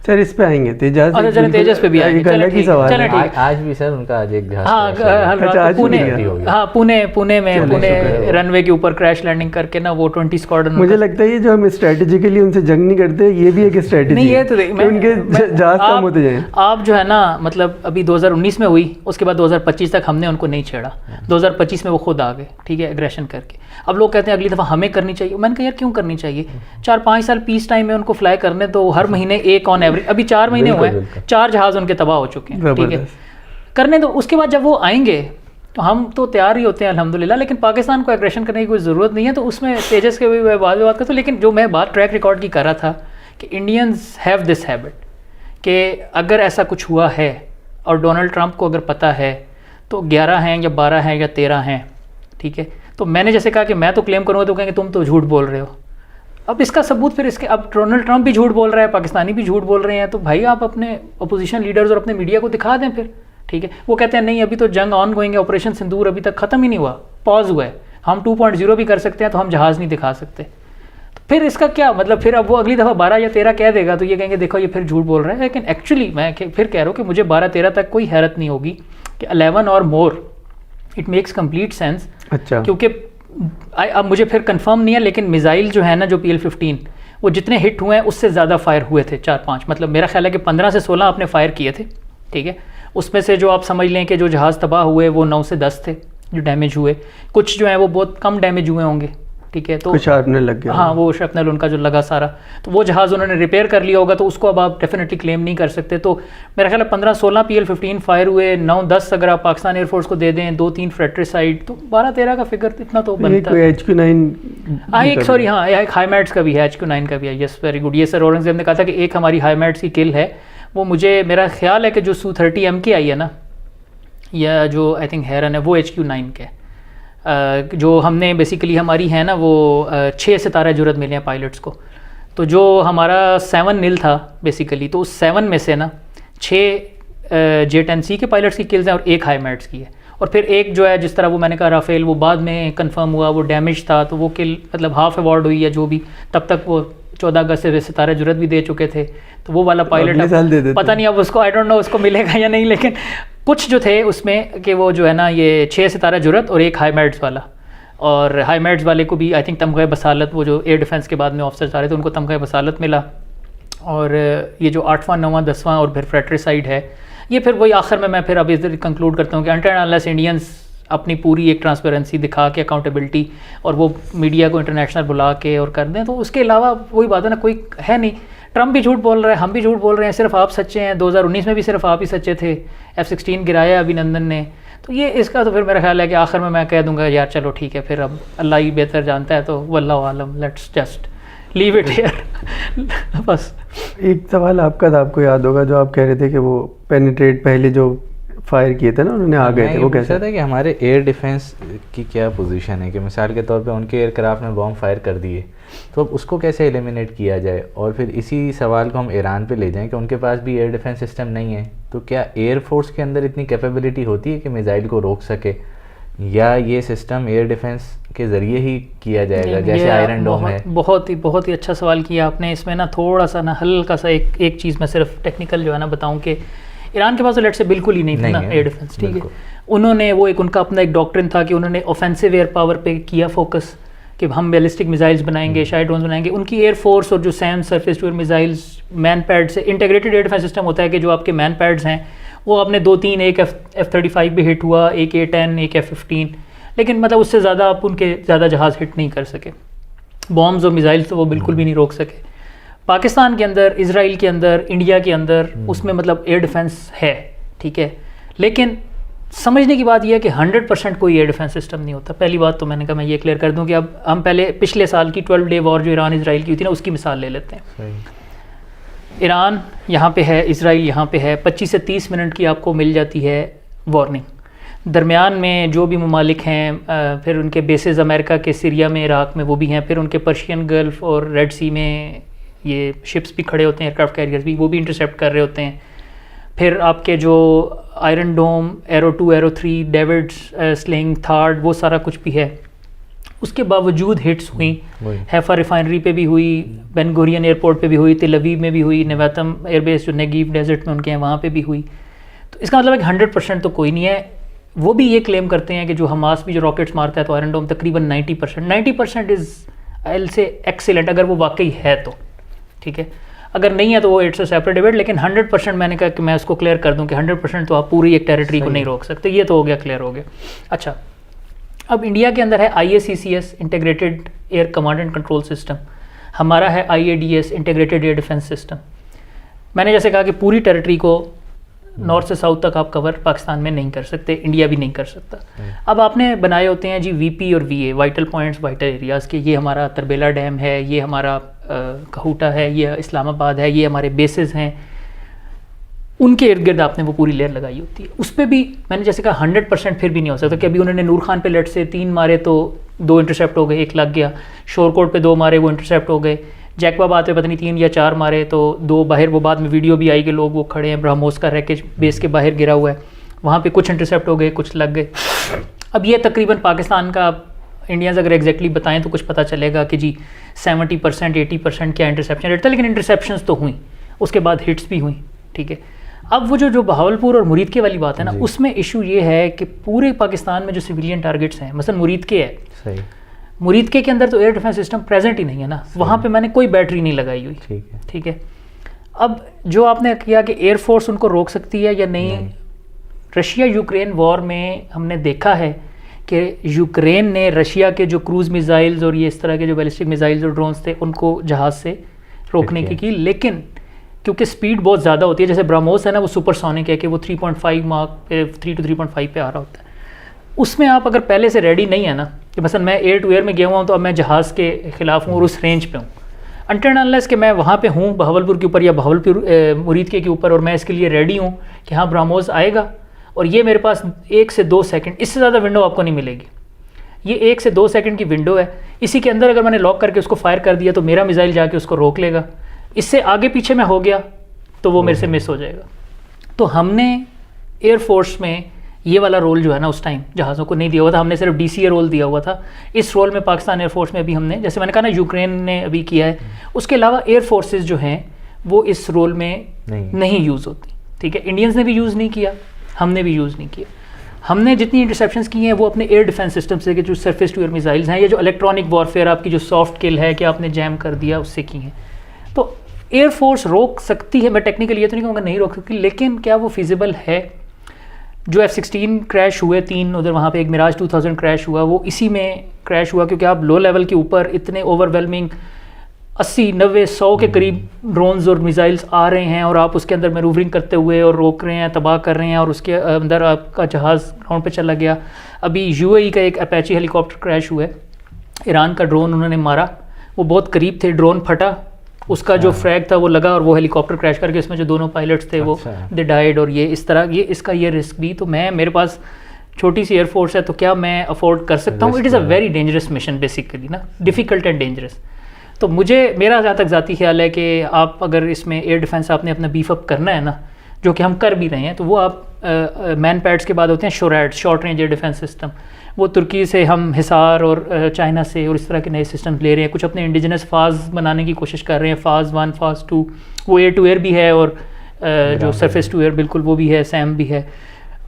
सर इस पे आएंगे तेजस। अच्छा चलें तेजस पे भी आएंगे, एक अलग ही सवाल है। आज भी सर उनका आज एक जहाज हाँ अच्छा, आज पुणे, भी गया। हाँ पुणे में पुणे रनवे के ऊपर क्रैश लैंडिंग करके ना वो 20 स्क्वाड्रन। मुझे लगता है ये जो हम स्ट्रेटेजिकली उनसे जंग नहीं करते, ये भी एक स्ट्रेटेजी नहीं, ये तो उनके जहाज कम होते जाएं। आप जो है ना मतलब अभी 2019 में हुई, उसके बाद 2025 तक हमने उनको नहीं छेड़ा, 2025 में वो खुद आ गए, ठीक है, एग्रेशन करके। अब लोग कहते हैं अगली दफ़ा हमें करनी चाहिए। मैंने कहा यार क्यों करनी चाहिए, 4-5 साल पीस टाइम में उनको फ्लाई करने तो हर महीने एक ऑन एवरेज, अभी 4 महीने हुए हैं 4 जहाज़ उनके तबाह हो चुके हैं, ठीक है, करने दो। उसके बाद जब वो आएंगे तो हम तो तैयार ही होते हैं अल्हम्दुलिल्लाह, लेकिन पाकिस्तान को एग्रेशन करने की कोई ज़रूरत नहीं है। तो उसमें तेजस के भी मैं बात करता हूँ, लेकिन जो मैं बात ट्रैक रिकॉर्ड की कर रहा था कि इंडियंस हैव दिस हैबिट कि अगर ऐसा कुछ हुआ है और डोनाल्ड ट्रंप को अगर पता है तो 11 हैं या 12 हैं या 13 हैं, ठीक है। तो मैंने जैसे कहा कि मैं तो क्लेम करूँगा तो कहेंगे तुम तो झूठ बोल रहे हो। अब इसका सबूत फिर इसके, अब डोनाल्ड ट्रंप भी झूठ बोल रहा है, पाकिस्तानी भी झूठ बोल रहे हैं, तो भाई आप अपने अपोजिशन लीडर्स और अपने मीडिया को दिखा दें फिर, ठीक है। वो कहते हैं नहीं अभी तो जंग ऑन गोइंग है, ऑपरेशन सिंदूर अभी तक ख़त्म ही नहीं हुआ, पॉज हुआ है, हम 2.0 भी कर सकते हैं तो हम जहाज़ नहीं दिखा सकते। तो फिर इसका क्या मतलब, फिर अब वो अगली दफ़ा 12 या 13 कह देगा तो ये कहेंगे देखो ये फिर झूठ बोल रहा है। लेकिन एक्चुअली मैं फिर कह रहा हूँ कि मुझे 12-13 तक कोई हैरत नहीं होगी कि 11 और मोर, इट मेक्स कंप्लीट सेंस। अच्छा, क्योंकि अब मुझे फिर कंफर्म नहीं है, लेकिन मिसाइल जो है ना जो PL-15 वो जितने हिट हुए हैं उससे ज़्यादा फायर हुए थे, 4-5, मतलब मेरा ख्याल है कि 15 से 16 आपने फायर किए थे, ठीक है। उसमें से जो आप समझ लें कि जो जहाज़ तबाह हुए वो 9 से 10 थे जो डैमेज हुए, कुछ जो है वो बहुत कम डैमेज हुए होंगे, ठीक है। तो शार्पनर लग गया, हाँ वो शार्पनर उनका जो लगा सारा, तो वो जहाज़ उन्होंने रिपेयर कर लिया होगा, तो उसको अब आप डेफिनेटली क्लेम नहीं कर सकते। तो मेरा ख्याल है 15-16 PL-15 फायर हुए, 9-10 अगर आप पाकिस्तान एयरफोर्स को दे दें, 2-3 फ्रेट्रिसाइड, तो 12-13 का फिगर इतना तो बनता है। HQ-9 हाँ एक सॉरी, हाँ एक हाईमैट्स का भी है, HQ-9 का भी है, यस वेरी गुड। ये सर औरंगजेब ने कहा था कि एक हमारी हाईमैट्स की किल है, वो मुझे मेरा ख्याल है कि जो Su-30M की आई है ना, या जो आई थिंक हेरन है वो HQ-9 के जो हमने बेसिकली हमारी है ना वो 6 सितारा जुरत मिले हैं पायलट्स को। तो जो हमारा 7 था बेसिकली, तो उस 7 में से ना 6 J-10C के पायलट्स की किल्स हैं और 1 हाईमैट्स की है। और फिर एक जो है जिस तरह वो मैंने कहा राफेल, वो बाद में कंफर्म हुआ वो डैमेज था, तो वो किल मतलब हाफ अवार्ड हुई या जो भी, तब तक वो 14 अगस्त से सितारा जुरत भी दे चुके थे। तो वो वाला पायलट पता नहीं अब उसको आई डोंट नो उसको मिलेगा या नहीं, लेकिन कुछ जो थे उसमें कि वो जो है ना ये 6 सितारा जुरत और 1 हाईमैट्स वाला, और हाईमैट्स वाले को भी आई थिंक तमग़े बसालत, वो जो एयर डिफेंस के बाद में ऑफिसर्स आ रहे थे उनको तमग़े बसालत मिला। और ये जो 8वां 9वां 10वां और फिर फ्रेट्रिसाइड है, ये फिर वही आखिर में मैं फिर अब इधर कंक्लूड करता हूँ कि अनटिल अनलेस इंडियंस अपनी पूरी एक ट्रांसपेरेंसी दिखा के अकाउंटेबिलिटी और वो मीडिया को इंटरनेशनल बुला के और कर दें, तो उसके अलावा वही बात है ना, कोई है नहीं। ट्रंप भी झूठ बोल रहा है, हम भी झूठ बोल रहे हैं, सिर्फ आप सच्चे हैं। 2019 में भी सिर्फ आप ही सच्चे थे, F-16 गिराया अभिनंदन ने। तो ये इसका तो फिर मेरा ख्याल है कि आखिर में मैं कह दूंगा यार चलो ठीक है, फिर अब अल्लाह ही बेहतर जानता है, तो वल्लाहु आलम, let's just leave it here. बस एक सवाल आपका था, आपको याद होगा, जो आप कह रहे थे कि वो पेनिट्रेट पहले जो फायर किए थे ना उन्होंने आ गए थे, वो कैसा था कि हमारे एयर डिफेंस की क्या पोजीशन है कि मिसाल के तौर पे उनके एयरक्राफ्ट में बॉम्ब फायर कर दिए, तो अब उसको कैसे एलिमिनेट किया जाए। और फिर इसी सवाल को हम ईरान पे ले जाएं कि उनके पास भी एयर डिफेंस सिस्टम नहीं है, तो क्या एयर फोर्स के अंदर इतनी कैपेबिलिटी होती है कि मिसाइल को रोक सके, या ये सिस्टम एयर डिफेंस के ज़रिए ही किया जाएगा जैसे आयरन डोम है। बहुत ही अच्छा सवाल किया आपने। इसमें ना थोड़ा सा ना हल्का सा एक चीज़ मैं सिर्फ टेक्निकल जो है ना बताऊं कि ईरान के पास तो लेट से बिल्कुल ही नहीं था ना एयर डिफेंस, ठीक है। उन्होंने वो एक उनका अपना एक डॉक्ट्रिन था कि उन्होंने ऑफेंसिव एयर पावर पे किया फोकस कि हम बैलिस्टिक मिसाइल्स बनाएंगे, शायद ड्रोन्स बनाएंगे। उनकी एयर फोर्स और जो SAM surface to air missiles MANPAD से इंटीग्रेटेड एयर डिफेंस सिस्टम होता है कि जो आपके मैन पैड्स हैं वो आपने 2-3, एक F-35 भी हिट हुआ, एक A-10, एक F-15, लेकिन मतलब उससे ज़्यादा आप उनके ज़्यादा जहाज़ हिट नहीं कर सके। बॉम्ब्स और मिसाइल्स तो वो बिल्कुल भी नहीं रोक सके। पाकिस्तान के अंदर, इजराइल के अंदर, इंडिया के अंदर उसमें मतलब एयर डिफेंस है, ठीक है, लेकिन समझने की बात यह है कि 100% कोई एयर डिफेंस सिस्टम नहीं होता। पहली बात तो मैंने कहा मैं ये क्लियर कर दूं कि अब हम पहले पिछले साल की 12 डे वॉर जो ईरान इजराइल की हुई थी ना, उसकी मिसाल ले लेते हैं। ईरान यहाँ पे है, इजराइल यहाँ पे है, 25 से 30 मिनट की आपको मिल जाती है वार्निंग। दरमियान में जो भी ममालिक हैं, फिर उनके बेसेस अमेरिका के सीरिया में, इराक़ में वो भी हैं, फिर उनके पर्शियन गल्फ़ और रेड सी में ये शिप्स भी खड़े होते हैं, एयरक्राफ्ट कैरियर्स भी, वो भी इंटरसेप्ट कर रहे होते हैं। फिर आपके जो Iron Dome, Arrow 2, Arrow 3, David's, Sling, THAAD, वो सारा कुछ भी है। उसके बावजूद हिट्स हुई। वही। हैफा रिफाइनरी पे भी हुई, बेन गुरियन एयरपोर्ट पे भी हुई, तेल अवीव में भी हुई, नेवातम एयरबेस जो नेगीव डेजर्ट में उनके हैं वहाँ पे भी हुई। तो इसका मतलब है कि 100% तो कोई नहीं है। वो भी ये क्लेम करते हैं कि जो हमास भी जो रॉकेट्स मारता है तो आयरन डोम तकरीबन 90% is I will say excellent, अगर वो वाकई है तो ठीक है। अगर नहीं है तो वो इट्स अ सेपरेट डिबेट, लेकिन 100% मैंने कहा कि मैं उसको क्लियर कर दूं कि 100% तो आप पूरी एक टेरिटरी को नहीं रोक सकते। ये तो हो गया, क्लियर हो गया। अच्छा, अब इंडिया के अंदर है IACCS integrated air command and control system, हमारा है IADS integrated air defence system. मैंने जैसे कहा कि पूरी टेरिटरी को नॉर्थ से साउथ तक आप कवर पाकिस्तान में नहीं कर सकते, इंडिया भी नहीं कर सकता। अब आपने बनाए होते हैं जी VP और VA, vital points, vital areas के। ये हमारा तरबेला डैम है, ये हमारा कहूटा है, ये इस्लामाबाद है, ये हमारे बेसेस हैं। उनके इर्द गिर्द आपने वो पूरी लेयर लगाई होती है। उस पर भी मैंने जैसे कहा 100% फिर भी नहीं हो सकता कि अभी उन्होंने नूर खान पे लेट से 3 मारे तो 2 इंटरसेप्ट हो गए, 1 लग गया। शोरकोट पे 2 मारे, वो इंटरसेप्ट हो गए। जैकबाबाद पे पता नहीं 3 या 4 मारे तो 2 बाहर, वो बाद में वीडियो भी आई कि लोग वो खड़े हैं, ब्रह्मोस का रैकेज बेस के बाहर गिरा हुआ है, वहाँ पे कुछ इंटरसेप्ट हो गए, कुछ लग गए। अब ये तकरीबन पाकिस्तान का, इंडियंस अगर एग्जैक्टली बताएं तो कुछ पता चलेगा कि जी 70% 80% क्या इंटरसेप्शन रेट था, लेकिन इंटरसेप्शंस तो हुई, उसके बाद हिट्स भी हुई, ठीक है। अब वो जो बहावलपुर और मुरीद के वाली बात है ना, उसमें इशू ये है कि पूरे पाकिस्तान में जो सिविलियन टारगेट्स हैं, मसलन मुरीद के है, सही, मुरीद के अंदर तो एयर डिफेंस सिस्टम प्रेजेंट ही नहीं है ना, वहाँ पे मैंने कोई बैटरी नहीं लगाई हुई, ठीक है। अब जो आपने किया कि एयरफोर्स उनको रोक सकती है या नहीं। रशिया यूक्रेन वॉर में हमने देखा है कि यूक्रेन ने रशिया के जो क्रूज़ मिसाइल्स और ये इस तरह के जो बैलिस्टिक मिसाइल्स और ड्रोन्स थे उनको जहाज़ से रोकने की, लेकिन क्योंकि स्पीड बहुत ज़्यादा होती है, जैसे ब्रह्मोस है ना, वो सुपरसोनिक है कि वो 3.5 मार्क पे 3 to 3.5 पे आ रहा होता है। उसमें आप अगर पहले से रेडी नहीं है ना, कि मसलन मैं एयर टू एयर में गया हुआ हूँ तो अब मैं जहाज़ के खिलाफ हूँ और उस रेंज पे हूँ, अनटिल अनलेस कि मैं वहाँ पे हूँ बहावलपुर के ऊपर या बहावलपुर मुरीद के ऊपर, और मैं इसके लिए रेडी हूँ कि हाँ ब्रह्मोस आएगा और ये मेरे पास 1 से 2 सेकंड, इससे ज़्यादा विंडो आपको नहीं मिलेगी। ये 1 से 2 सेकंड की विंडो है, इसी के अंदर अगर मैंने लॉक करके उसको फायर कर दिया तो मेरा मिसाइल जाके उसको रोक लेगा। इससे आगे पीछे मैं हो गया तो वो मेरे से मिस हो जाएगा। तो हमने एयरफोर्स में ये वाला रोल जो है ना उस टाइम जहाज़ों को नहीं दिया हुआ था, हमने सिर्फ DCA रोल दिया हुआ था। इस रोल में पाकिस्तान एयरफोर्स में अभी हमने, जैसे मैंने कहा ना यूक्रेन ने अभी किया है, उसके अलावा एयर फोर्सेस जो हैं वो इस रोल में नहीं यूज़ होती, ठीक है। इंडियंस ने भी यूज़ नहीं किया, हमने भी यूज़ नहीं किया। हमने जितनी इंटरसेप्शंस की हैं वो अपने एयर डिफेंस सिस्टम से, कि जो सरफेस टू एयर मिसाइल्स हैं, या जो इलेक्ट्रॉनिक वॉरफेयर आपकी जो सॉफ्ट किल है कि आपने जैम कर दिया, उससे की हैं। तो एयरफोर्स रोक सकती है, मैं टेक्निकली ये तो नहीं कहूँगा नहीं रोक सकती, लेकिन क्या वो फिजिबल है। जो F-16 क्रैश हुए 3 उधर, वहाँ पे एक मिराज 2000 क्रैश हुआ, वो इसी में क्रैश हुआ क्योंकि आप लो लेवल के ऊपर इतने ओवरवेलमिंग 80, 90, 100 के करीब ड्रोन्स और मिसाइल्स आ रहे हैं और आप उसके अंदर मैनूवरिंग करते हुए और रोक रहे हैं, तबाह कर रहे हैं, और उसके अंदर आपका जहाज़ ग्राउंड पे चला गया। अभी UAE का एक अपाची हेलीकॉप्टर क्रैश हुआ है, ईरान का ड्रोन उन्होंने मारा, वो बहुत करीब थे, ड्रोन फटा, उसका जो फ्रैग था वो लगा और वो हेलीकॉप्टर क्रैश करके इसमें जो दोनों पायलट्स थे वो दे डाइड। और ये इस तरह इसका ये रिस्क भी, तो मेरे पास छोटी सी एयरफोर्स है तो क्या मैं अफोर्ड कर सकता हूँ? It is a very dangerous mission basically ना, डिफ़िकल्ट एंड डेंजरस। तो मेरा जहाँ तक ज़ाती ख्याल है कि आप अगर इसमें एयर डिफेंस आपने अपना बीफ अप करना है ना, जो कि हम कर भी रहे हैं, तो वो आप मैन पैड्स के बाद होते हैं SHORAD, short range air defence system. वो तुर्की से हम हिसार और चाइना से और इस तरह के नए सिस्टम ले रहे हैं। कुछ अपने इंडिजिनस फाज बनाने की कोशिश कर रहे हैं, फाज 1, फाज 2, वो एयर टू एयर भी है और जो सरफेस टू एयर बिल्कुल वो भी है, सैम भी है।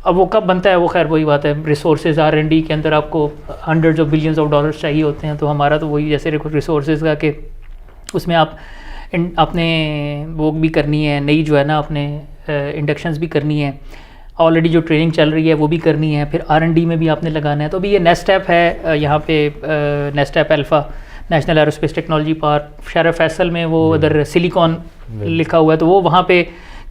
अब वो कब बनता है वो खैर वही बात है, रिसोर्सेज R&D के अंदर आपको hundreds of billions of dollars चाहिए होते हैं। तो हमारा तो वही जैसे रिसोर्सेज का कि उसमें आप अपने वो भी करनी है, नई जो है ना अपने इंडक्शंस भी करनी है, ऑलरेडी जो ट्रेनिंग चल रही है वो भी करनी है, फिर R&D में भी आपने लगाना है। तो अभी ये नेस्टैप है यहाँ पे, NASTP alpha national aerospace technology park शहर फैसल में, वो उधर सिलिकॉन लिखा हुआ है, तो वो वहाँ पे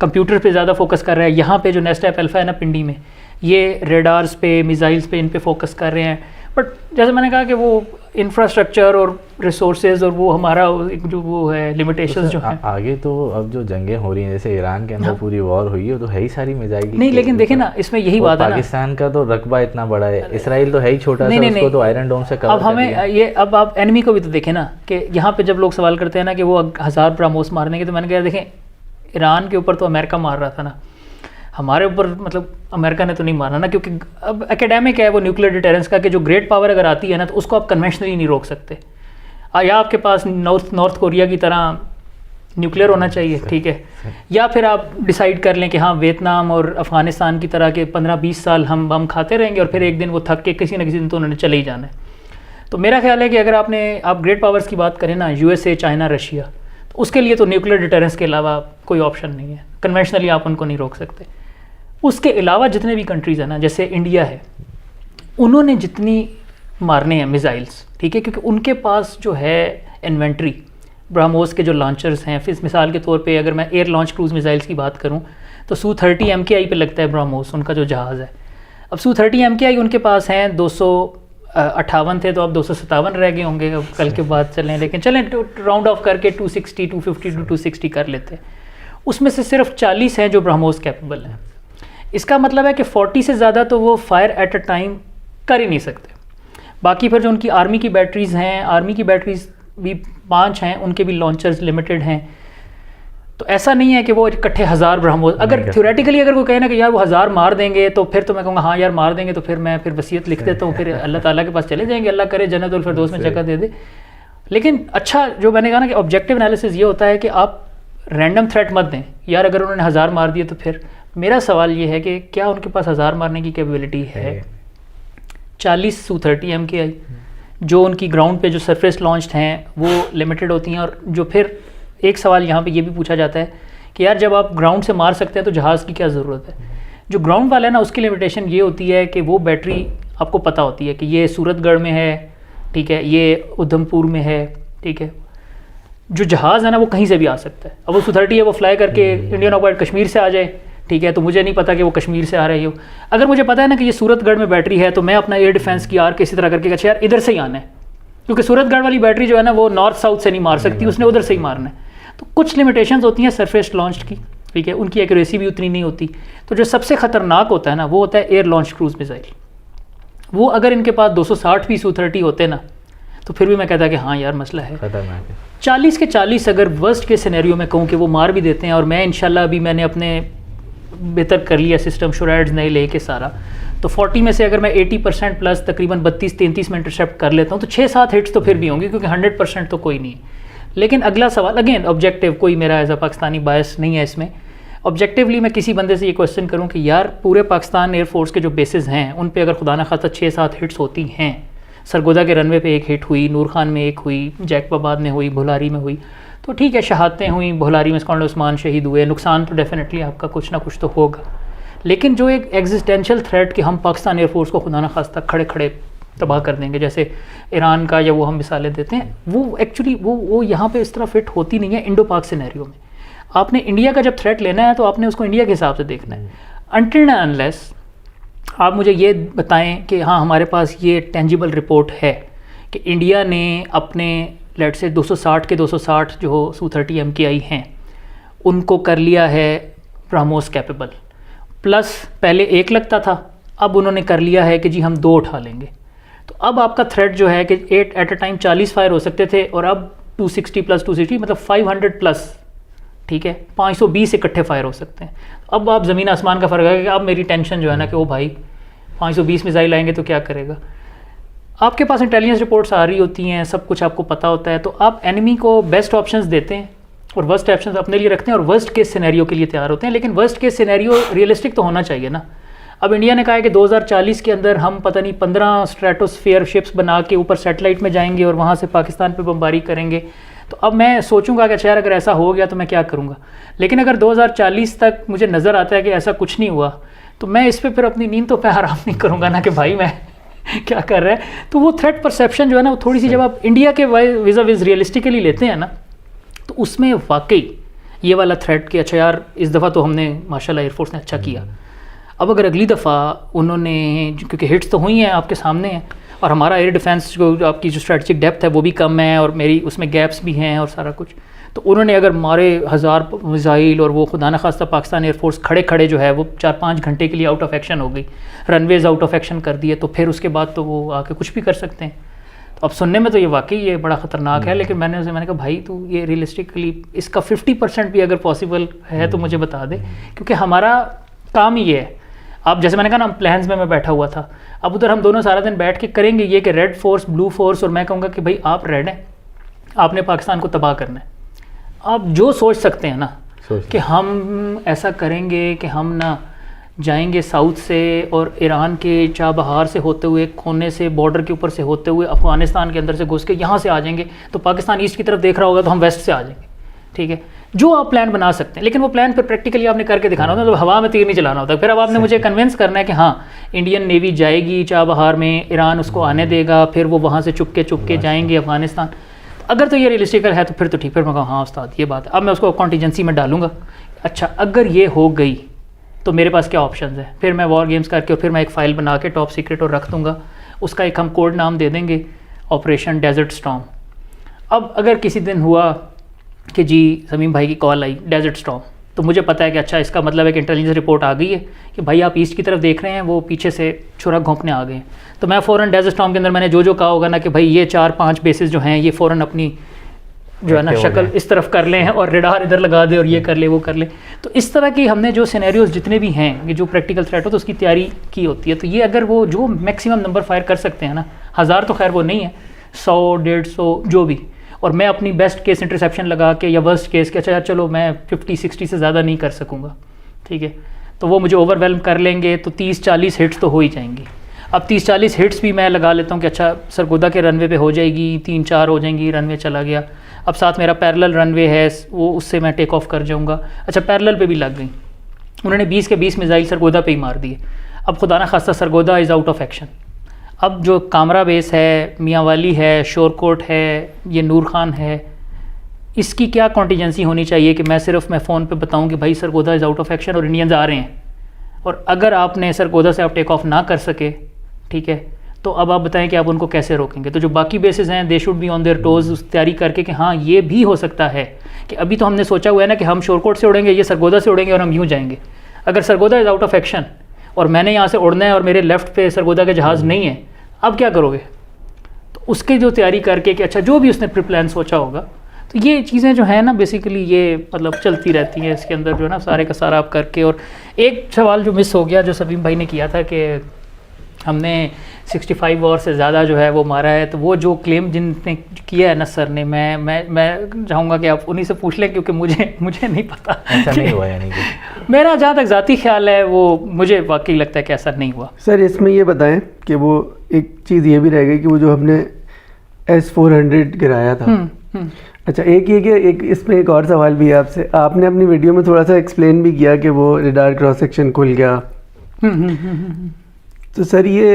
कंप्यूटर पे ज़्यादा फोकस कर रहा है। यहाँ पे जो नेस्टैप अल्फ़ा है ना पिंडी में, ये रेडार्स पे, मिसाइल्स पे, इन पे फोकस कर रहे हैं। बट जैसे मैंने कहा कि वो इंफ्रास्ट्रक्चर और रिसोर्सेज और वो हमारा जो वो है लिमिटेशंस जो है आगे, तो अब जो जंगें हो रही हैं जैसे ईरान के अंदर पूरी वॉर हुई है, तो है ही सारी मिसाइल नहीं, लेकिन देखे ना इसमें यही बात है ना, पाकिस्तान का तो रकबा इतना बड़ा है, इसराइल तो है ही छोटा सा, उसको तो आयरन डोम से कवर अब हमें ये, अब आप एनिमी को भी तो देखें ना, कि यहाँ पे जब लोग सवाल करते हैं ना कि वो 1000 ब्राह्मोस मारने के, तो मैंने कहा देखें ईरान के ऊपर तो अमेरिका मार रहा था ना, हमारे ऊपर मतलब अमेरिका ने तो नहीं माना ना, क्योंकि अब एकेडमिक है वो न्यूक्लियर डिटेरेंस का कि जो ग्रेट पावर अगर आती है ना तो उसको आप कन्वेंशनली नहीं रोक सकते। या आपके पास नॉर्थ कोरिया की तरह न्यूक्लियर होना चाहिए, ठीक है, या फिर आप डिसाइड कर लें कि हाँ वियतनाम और अफ़गानिस्तान की तरह के 15-20 साल हम बम खाते रहेंगे और फिर एक दिन वो थक के किसी न किसी दिन तो उन्होंने चले ही जाना है। तो मेरा ख्याल है कि अगर आप ग्रेट पावर्स की बात करें ना, USA, चाइना, रशिया, तो उसके लिए तो न्यूक्लियर डिटेरेंस के अलावा कोई ऑप्शन नहीं है, कन्वेंशनली आप उनको नहीं रोक सकते। उसके अलावा जितने भी कंट्रीज़ हैं ना, जैसे इंडिया है, उन्होंने जितनी मारने हैं मिसाइल्स, ठीक है, क्योंकि उनके पास जो है इन्वेंट्री, ब्रह्मोस के जो लॉन्चर्स हैं, फिर मिसाल के तौर पे अगर मैं एयर लॉन्च क्रूज मिसाइल्स की बात करूं तो Su-30 MKI पे लगता है ब्रह्मोस, उनका जो जहाज़ है। अब Su-30 MKI उनके पास हैं 258 थे, तो अब 257 रह गए होंगे, अब कल के बाद चलें, लेकिन चलें राउंड ऑफ करके 260, 250 to 260 कर लेते हैं। उसमें से सिर्फ 40 हैं जो ब्रह्मोस कैपेबल हैं। इसका मतलब है कि 40 से ज़्यादा तो वो फायर एट अ टाइम कर ही नहीं सकते। बाकी फिर जो उनकी आर्मी की बैटरीज़ हैं, आर्मी की बैटरीज़ भी 5 हैं, उनके भी लॉन्चर्स लिमिटेड हैं। तो ऐसा नहीं है कि वो इकट्ठे 1000 ब्रह्मोस, अगर थ्योरेटिकली अगर कोई कहे ना कि यार वो 1000 मार देंगे, तो फिर तो मैं कहूँगा हाँ यार मार देंगे, तो फिर मैं फिर वसीयत लिख देता हूँ, फिर अल्लाह ताला के पास चले जाएंगे, अल्लाह करे जन्नतुल फिरदौस में जगह दे दे। लेकिन अच्छा जो मैंने कहा ना कि ऑब्जेक्टिव एनालिसिस ये होता है कि आप रैंडम थ्रेट मत दें, यार अगर उन्होंने 1000 मार दिए तो फिर मेरा सवाल ये है कि क्या उनके पास 1000 मारने की कैपेबिलिटी है? 40 Su-30 MKI जो उनकी ग्राउंड पे जो सरफेस लॉन्च्ड हैं वो लिमिटेड होती हैं। और जो फिर एक सवाल यहाँ पे ये भी पूछा जाता है कि यार जब आप ग्राउंड से मार सकते हैं तो जहाज़ की क्या ज़रूरत है? जो ग्राउंड वाला है ना उसकी लिमिटेशन ये होती है कि वो बैटरी आपको पता होती है कि ये सूरतगढ़ में है, ठीक है, ये उधमपुर में है, ठीक है। जो जहाज़ है ना वो कहीं से भी आ सकता है। अब वो Su-30 है, वो फ्लाई करके इंडियन ऑक्यूपाइड कश्मीर से आ जाए, ठीक है, तो मुझे नहीं पता कि वो कश्मीर से आ रही हो। अगर मुझे पता है ना कि ये सूरतगढ़ में बैटरी है तो मैं अपना एयर डिफेंस की आर्क इसी तरह करके अच्छा यार इधर से ही आना है, क्योंकि सूरतगढ़ वाली बैटरी जो है ना वो नॉर्थ साउथ से नहीं मार सकती, उसने उधर से ही मारना है। तो कुछ लिमिटेशंस होती हैं सरफेस लॉन्च की, ठीक है, उनकी एक्यूरेसी भी उतनी नहीं होती। तो जो सबसे ख़तरनाक होता है ना वो होता है एयर लॉन्च क्रूज मिसाइल। वो अगर इनके पास 260 भी Su-30 होते ना तो फिर भी मैं कहता कि हाँ यार मसला है। 40 के 40 अगर वर्स्ट के सिनेरियो में कहूँ कि वो मार भी देते हैं, और मैं इंशाल्लाह अभी मैंने अपने बेहतर कर लिया सिस्टम शुराइड्स नहीं लेके सारा, तो 40 में से अगर मैं 80% प्लस तकरीबन 32-33 में इंटरसेप्ट कर लेता हूँ तो 6-7 हिट्स तो फिर भी होंगे, क्योंकि 100% तो कोई नहीं है। लेकिन अगला सवाल अगेन ऑब्जेक्टिव, कोई मेरा एज अ पाकिस्तानी बायस नहीं है इसमें। ऑब्जेक्टिवली मैं किसी बंदे से ये क्वेश्चन करूँ कि यार पूरे पाकिस्तान एयरफोर्स के जो बेसिस हैं उन पे अगर खुदा न खास्ता 6-7 हिट्स होती हैं, सरगोदा के रनवे पे 1 हिट हुई, नूर खान में 1 हुई, जैकबाबाद में हुई, भुलारी में हुई, तो ठीक है शहादतें हुई, भुलारी में स्कॉन्डर उस्मान शहीद हुए, नुकसान तो डेफिनेटली आपका कुछ ना कुछ तो होगा। लेकिन जो एक एग्जिस्टेंशियल थ्रेट कि हम पाकिस्तान एयरफोर्स को खुदा न खास्ता खड़े खड़े तबाह कर देंगे, जैसे ईरान का या वो हम मिसालें देते हैं, वो एक्चुअली वो यहाँ पे इस तरह फिट होती नहीं है इंडो पाक सिनेरियो में। आपने इंडिया का जब थ्रेट लेना है तो आपने उसको इंडिया के हिसाब से देखना है। अनटिल एंड अनलेस आप मुझे ये बताएं कि हाँ हमारे पास ये टेंजिबल रिपोर्ट है कि इंडिया ने अपने लेट से 260 के 260 जो Su-30 MKI हैं उनको कर लिया है ब्रह्मोस कैपेबल, प्लस पहले 1 लगता था, अब उन्होंने कर लिया है कि जी हम 2 उठा लेंगे। तो अब आपका थ्रेट जो है कि 8 एट अ टाइम 40 फायर हो सकते थे और अब 260 प्लस 260 मतलब 500 प्लस, ठीक है, 520 इकट्ठे फायर हो सकते हैं। अब आप ज़मीन आसमान का फ़र्क है कि अब मेरी टेंशन जो है ना कि ओ भाई 520 मिसाइल आएंगे तो क्या करेगा। आपके पास इंटेलिजेंस रिपोर्ट्स आ रही होती हैं, सब कुछ आपको पता होता है, तो आप एनिमी को बेस्ट ऑप्शंस देते हैं और वर्स्ट ऑप्शंस अपने लिए रखते हैं और वर्स्ट केस सिनेरियो के लिए तैयार होते हैं। लेकिन वर्स्ट केस सिनेरियो रियलिस्टिक तो होना चाहिए ना। अब इंडिया ने कहा है कि 2040 के अंदर हम पता नहीं 15 स्ट्रेटोस्फीयर शिप्स बना के ऊपर सैटेलाइट में जाएंगे और वहाँ से पाकिस्तान पे बमबारी करेंगे। तो अब मैं सोचूंगा कि यार अगर ऐसा हो गया तो मैं क्या करूँगा। लेकिन अगर 2040 तक मुझे नज़र आता है कि ऐसा कुछ नहीं हुआ तो मैं इस पर फिर अपनी नींद तो मैं आराम नहीं करूँगा ना कि भाई मैं क्या कर रहा है। तो वो थ्रेट परसेप्शन जो है ना वो थोड़ी सी जब आप इंडिया के विज़ा विज़ रियलिस्टिकली लेते हैं ना तो उसमें वाकई ये वाला थ्रेट कि अच्छा यार इस दफ़ा तो हमने माशाल्लाह एयरफोर्स ने अच्छा किया। अब अगर अगली दफ़ा उन्होंने, क्योंकि हिट्स तो हुई हैं आपके सामने हैं और हमारा एयर डिफेंस जो आपकी जो स्ट्रेटजिक डेप्थ है वो भी कम है और मेरी उसमें गैप्स भी हैं और सारा कुछ, तो उन्होंने अगर मारे 1000 मिसाइल और वो खुदा न खास्ता पाकिस्तान एयरफोर्स खड़े खड़े जो है वो 4-5 घंटे के लिए आउट ऑफ एक्शन हो गई, रनवेज आउट ऑफ एक्शन कर दिए, तो फिर उसके बाद तो वो आके कुछ भी कर सकते हैं। तो अब सुनने में तो ये वाकई ये बड़ा ख़तरनाक है, लेकिन मैंने कहा भाई तू ये रियलिस्टिकली इसका 50% भी अगर पॉसिबल है तो मुझे बता दे, क्योंकि हमारा काम ही ये है। अब जैसे मैंने कहा ना, प्लान्स में मैं बैठा हुआ था, अब उधर हम दोनों सारा दिन बैठ के करेंगे ये कि रेड फोर्स ब्लू फोर्स, और मैं कहूँगा कि भाई आप रेड हैं, आपने पाकिस्तान को तबाह करना है। आप जो सोच सकते हैं ना कि हम ऐसा करेंगे कि हम ना जाएंगे साउथ से और ईरान के चाबहार से होते हुए, कोने से, बॉर्डर के ऊपर से होते हुए अफ़गानिस्तान के अंदर से घुस के यहाँ से आ जाएंगे, तो पाकिस्तान ईस्ट की तरफ देख रहा होगा तो हम वेस्ट से आ जाएंगे, ठीक है। जो आप प्लान बना सकते हैं, लेकिन वो प्लान फिर प्रैक्टिकली आपने करके दिखाना होता है, मतलब हवा में तीर नहीं चलाना होता। फिर अब आपने मुझे कन्विंस करना है कि हाँ इंडियन नेवी जाएगी चाबहार में, ईरान उसको आने देगा, फिर वो वहाँ से चुपके जाएंगे अफगानिस्तान। अगर तो ये रियलिस्टिकल है तो फिर तो ठीक, फिर मैं कहूँ हाँ उस्ताद ये बात है, अब मैं उसको कॉन्टीजेंसी में डालूंगा। अच्छा अगर ये हो गई तो मेरे पास क्या ऑप्शंस है, फिर मैं वॉर गेम्स करके और फिर मैं एक फ़ाइल बना के टॉप सीक्रेट और रख दूँगा, उसका एक हम कोड नाम दे देंगे ऑपरेशन डेजर्ट स्टॉर्म। अब अगर किसी दिन हुआ कि जी समीम भाई की कॉल आई डेजर्ट स्टॉर्म, तो मुझे पता है कि अच्छा इसका मतलब है कि इंटेलिजेंस रिपोर्ट आ गई है कि भाई आप ईस्ट की तरफ देख रहे हैं, वो पीछे से छुरा घोंपने आ गए हैं। तो मैं फ़ौरन डेजर्ट स्टॉर्म के अंदर मैंने जो कहा होगा ना कि भाई ये 4-5 बेसिस जो हैं ये फ़ौरन अपनी जो है ना शक्ल इस तरफ कर ले हैं और रेडार इधर लगा दे और ये कर ले वो कर ले। तो इस तरह की हमने जो सिनेरियोज जितने भी हैं कि जो प्रैक्टिकल थ्रेट हो तो उसकी तैयारी की होती है। तो ये अगर वो जो मैक्सिमम नंबर फायर कर सकते हैं ना, 1000 तो खैर वो नहीं है, 100-150 जो भी, और मैं अपनी बेस्ट केस इंटरसेप्शन लगा के या वर्स्ट केस के अच्छा यार चलो मैं 50-60 से ज़्यादा नहीं कर सकूँगा, ठीक है, तो वो मुझे ओवरवेल्म कर लेंगे, तो 30-40 हिट्स तो हो ही जाएंगी। अब 30-40 हिट्स भी मैं लगा लेता हूँ कि अच्छा सरगोदा के रनवे पे हो जाएगी, 3-4 हो जाएंगी, रनवे चला गया। अब साथ मेरा पैरेलल रनवे है वो, उससे मैं टेक ऑफ कर जाऊँगा। अच्छा पैरेलल पे भी लग गई, उन्होंने 20 के 20 मिसाइल सरगोदा पे ही मार दिए। अब खुदा ना खास्ता Sargodha is out of action. अब जो कामरा बेस है, मियाँ वाली है, शोरकोट है, ये नूर खान है, इसकी क्या कॉन्टीजेंसी होनी चाहिए कि मैं फ़ोन पे बताऊं कि भाई Sargodha is out of action और इंडियंस आ रहे हैं, और अगर आपने सरगोदा से आप टेक ऑफ ना कर सके, ठीक है, तो अब आप बताएं कि आप उनको कैसे रोकेंगे। तो जो बाकी बेसिस हैं they should be on their toes, उस तैयारी करके कि हाँ ये भी हो सकता है कि अभी तो हमने सोचा हुआ है ना कि हम शोरकोट से उड़ेंगे, ये सरगोदा से उड़ेंगे और हम यूँ जाएंगे। अगर Sargodha is out of action और मैंने यहाँ से उड़ना है और मेरे लेफ़्ट पे सरगोदा का जहाज़ नहीं है, अब क्या करोगे? तो उसके जो तैयारी करके कि अच्छा जो भी उसने प्री प्लान सोचा होगा, तो ये चीज़ें जो है ना बेसिकली ये मतलब चलती रहती हैं इसके अंदर जो है ना सारे का सारा आप करके। और एक सवाल जो मिस हो गया जो सलीम भाई ने किया था कि हमने 65 और से ज़्यादा जो है वो मारा है, तो वो जो क्लेम जिनने किया है ना सर ने, मैं चाहूँगा कि आप उन्हीं से पूछ लें क्योंकि मुझे नहीं पता। ऐसा नहीं हुआ यानी कि मेरा जहाँ तक ज़ाती ख्याल है वो मुझे वाकई लगता है कि ऐसा नहीं हुआ। सर इसमें ये बताएं कि वो एक चीज़ ये भी रह गई कि वो जो हमने S-400 गिराया था, अच्छा एक ये कि एक इसमें एक और सवाल भी है आपसे, आपने अपनी वीडियो में थोड़ा सा एक्सप्लेन भी किया कि वो रेडार क्रॉस सेक्शन खुल गया, तो सर ये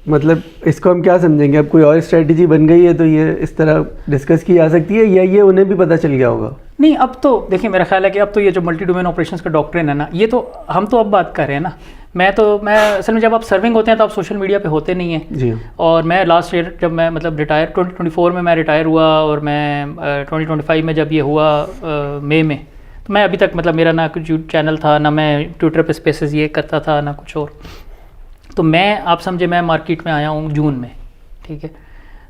मतलब इसको हम क्या समझेंगे? अब कोई और स्ट्रेटजी बन गई है तो ये इस तरह डिस्कस की जा सकती है या ये उन्हें भी पता चल गया होगा? नहीं, अब तो देखिए मेरा ख्याल है कि अब तो ये जो मल्टी डोमेन ऑपरेशंस का डॉक्ट्रिन है ना, ये तो हम तो अब बात कर रहे हैं ना। मैं असल में जब आप सर्विंग होते हैं तो आप सोशल मीडिया पे होते नहीं हैं जी। और मैं लास्ट ईयर जब मैं मतलब रिटायर 2024 में मैं रिटायर हुआ और मैं 2025 में जब ये हुआ मई में, तो मैं अभी तक मतलब मेरा ना कुछ चैनल था, ना मैं ट्विटर पे स्पेसेस ये करता था, ना कुछ और। तो मैं आप समझे मैं मार्केट में आया हूँ जून में, ठीक है,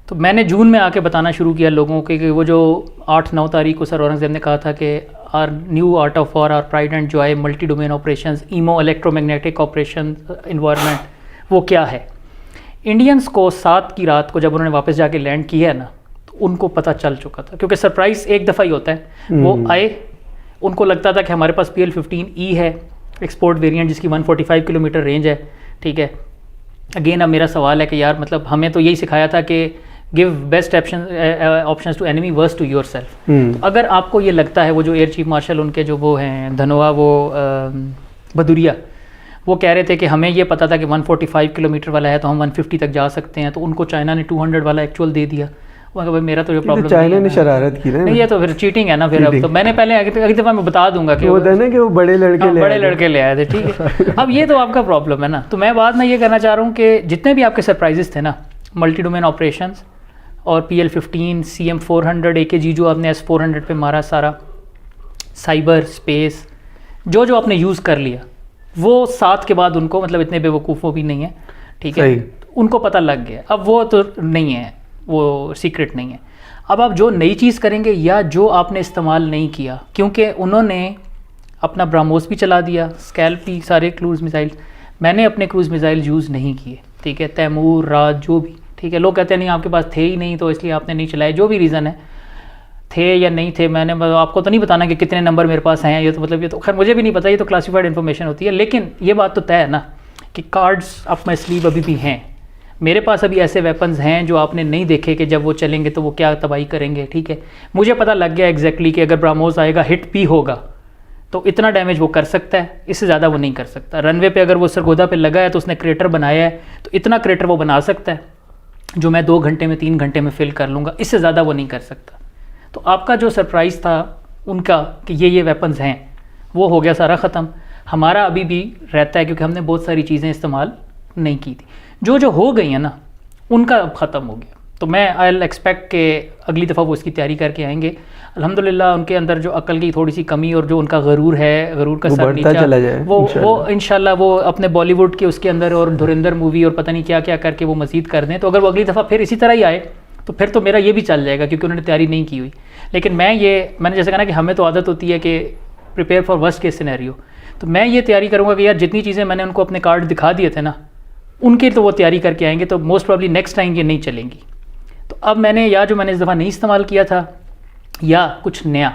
तो मैंने जून में आके बताना शुरू किया लोगों के कि वो जो 8-9 तारीख को सर औरंगज़ेब ने कहा था कि our new art of war, our pride and joy, multi domain operations, EMO electromagnetic operation environment, वो क्या है। इंडियंस को 7 की रात को जब उन्होंने वापस जाके लैंड किया है ना, तो उनको पता चल चुका था, क्योंकि सरप्राइज़ एक दफ़ा ही होता है। वो आए, उनको लगता था कि हमारे पास PL-15E है एक्सपोर्ट वेरिएंट जिसकी 145 किलोमीटर रेंज है, ठीक है। अगेन अब मेरा सवाल है कि यार मतलब हमें तो यही सिखाया था कि give best options to enemy, worst to your self. अगर आपको ये लगता है, वो जो एयर चीफ मार्शल उनके जो वो हैं धनोआ, वो भदूरिया, वो कह रहे थे कि हमें ये पता था कि 145 किलोमीटर वाला है तो हम 150 तक जा सकते हैं, तो उनको चाइना ने 200 वाला एक्चुअल दे दिया। वो भाई मेरा तो ये प्रॉब्लम चाइना ने शरारत की ना, नहीं ये तो फिर चीटिंग है ना। फिर अब तो मैंने पहले अगली दफ़ा मैं बता दूंगा कि वो होता है ना कि वो बड़े लड़के ले आए थे, ठीक है। अब ये तो आपका प्रॉब्लम है ना। तो मैं बाद में ये कहना चाह रहा हूँ कि जितने भी आपके सरप्राइजेस थे ना, मल्टी डोमेन ऑपरेशंस और PL-15, CM-400, AKG जो आपने S-400 पे मारा सारा, साइबर स्पेस जो आपने यूज़ कर लिया, वो 7 के बाद उनको मतलब इतने बेवकूफ़ों भी नहीं है, ठीक है, उनको पता लग गया। अब वो तो नहीं है, वो सीक्रेट नहीं है। अब आप जो नई चीज़ करेंगे या जो आपने इस्तेमाल नहीं किया, क्योंकि उन्होंने अपना ब्राह्मोस भी चला दिया, स्कैल्प भी, सारे क्रूज़ मिसाइल। मैंने अपने क्रूज़ मिसाइल यूज़ नहीं किए, ठीक है, तैमूर, राज, जो भी, ठीक है। लोग कहते हैं नहीं आपके पास थे ही नहीं तो इसलिए आपने नहीं चलाए, जो भी रीज़न है, थे या नहीं थे, मैंने मतलब आपको तो नहीं बताना कि कितने नंबर मेरे पास हैं, ये तो मतलब ये तो खैर मुझे भी नहीं पता, ये तो क्लासिफाइड इन्फॉर्मेशन होती है। लेकिन ये बात तो तय है ना कि कार्ड्स अप माई स्लीव अभी भी हैं मेरे पास। अभी ऐसे वेपन्स हैं जो आपने नहीं देखे कि जब वो चलेंगे तो वो क्या तबाही करेंगे, ठीक है। मुझे पता लग गया एग्जैक्टली कि अगर ब्राह्मोस आएगा, हिट भी होगा तो इतना डैमेज वो कर सकता है, इससे ज़्यादा वो नहीं कर सकता। रनवे पे अगर वो सरगोदा पे लगा है तो उसने क्रेटर बनाया है, तो इतना क्रेटर वो बना सकता है जो मैं 2 घंटे में 3 घंटे में फिल कर लूँगा, इससे ज़्यादा वो नहीं कर सकता। तो आपका जो सरप्राइज़ था उनका कि ये वेपन्स हैं, वो हो गया सारा ख़त्म। हमारा अभी भी रहता है क्योंकि हमने बहुत सारी चीज़ें इस्तेमाल नहीं की थी, जो हो गई हैं ना उनका अब ख़त्म हो गया। तो मैं आई एक्सपेक्ट कि अगली दफ़ा वो इसकी तैयारी करके आएंगे। अल्हम्दुलिल्लाह उनके अंदर जो अकल की थोड़ी सी कमी और जो उनका गरूर है, गरूर का सर नीचा चला जाए, वो इंशाल्लाह वो अपने बॉलीवुड के उसके अंदर और धुरंधर मूवी और पता नहीं क्या क्या करके वो मज़ीद कर दें। तो अगर वो अगली दफ़ा फिर इसी तरह ही आए तो फिर तो मेरा ये भी चल जाएगा क्योंकि उन्होंने तैयारी नहीं की हुई। लेकिन मैंने जैसे कहा ना कि हमें तो आदत होती है कि prepare for worst case scenario, तो मैं ये तैयारी करूँगा कि यार जितनी चीज़ें मैंने उनको अपने कार्ड दिखा दिए थे ना उनकी तो वो तैयारी करके आएंगे, तो मोस्ट प्रॉब्ली नेक्स्ट टाइम ये नहीं चलेंगी। तो अब मैंने जो मैंने इस दफ़ा नहीं इस्तेमाल किया था या कुछ नया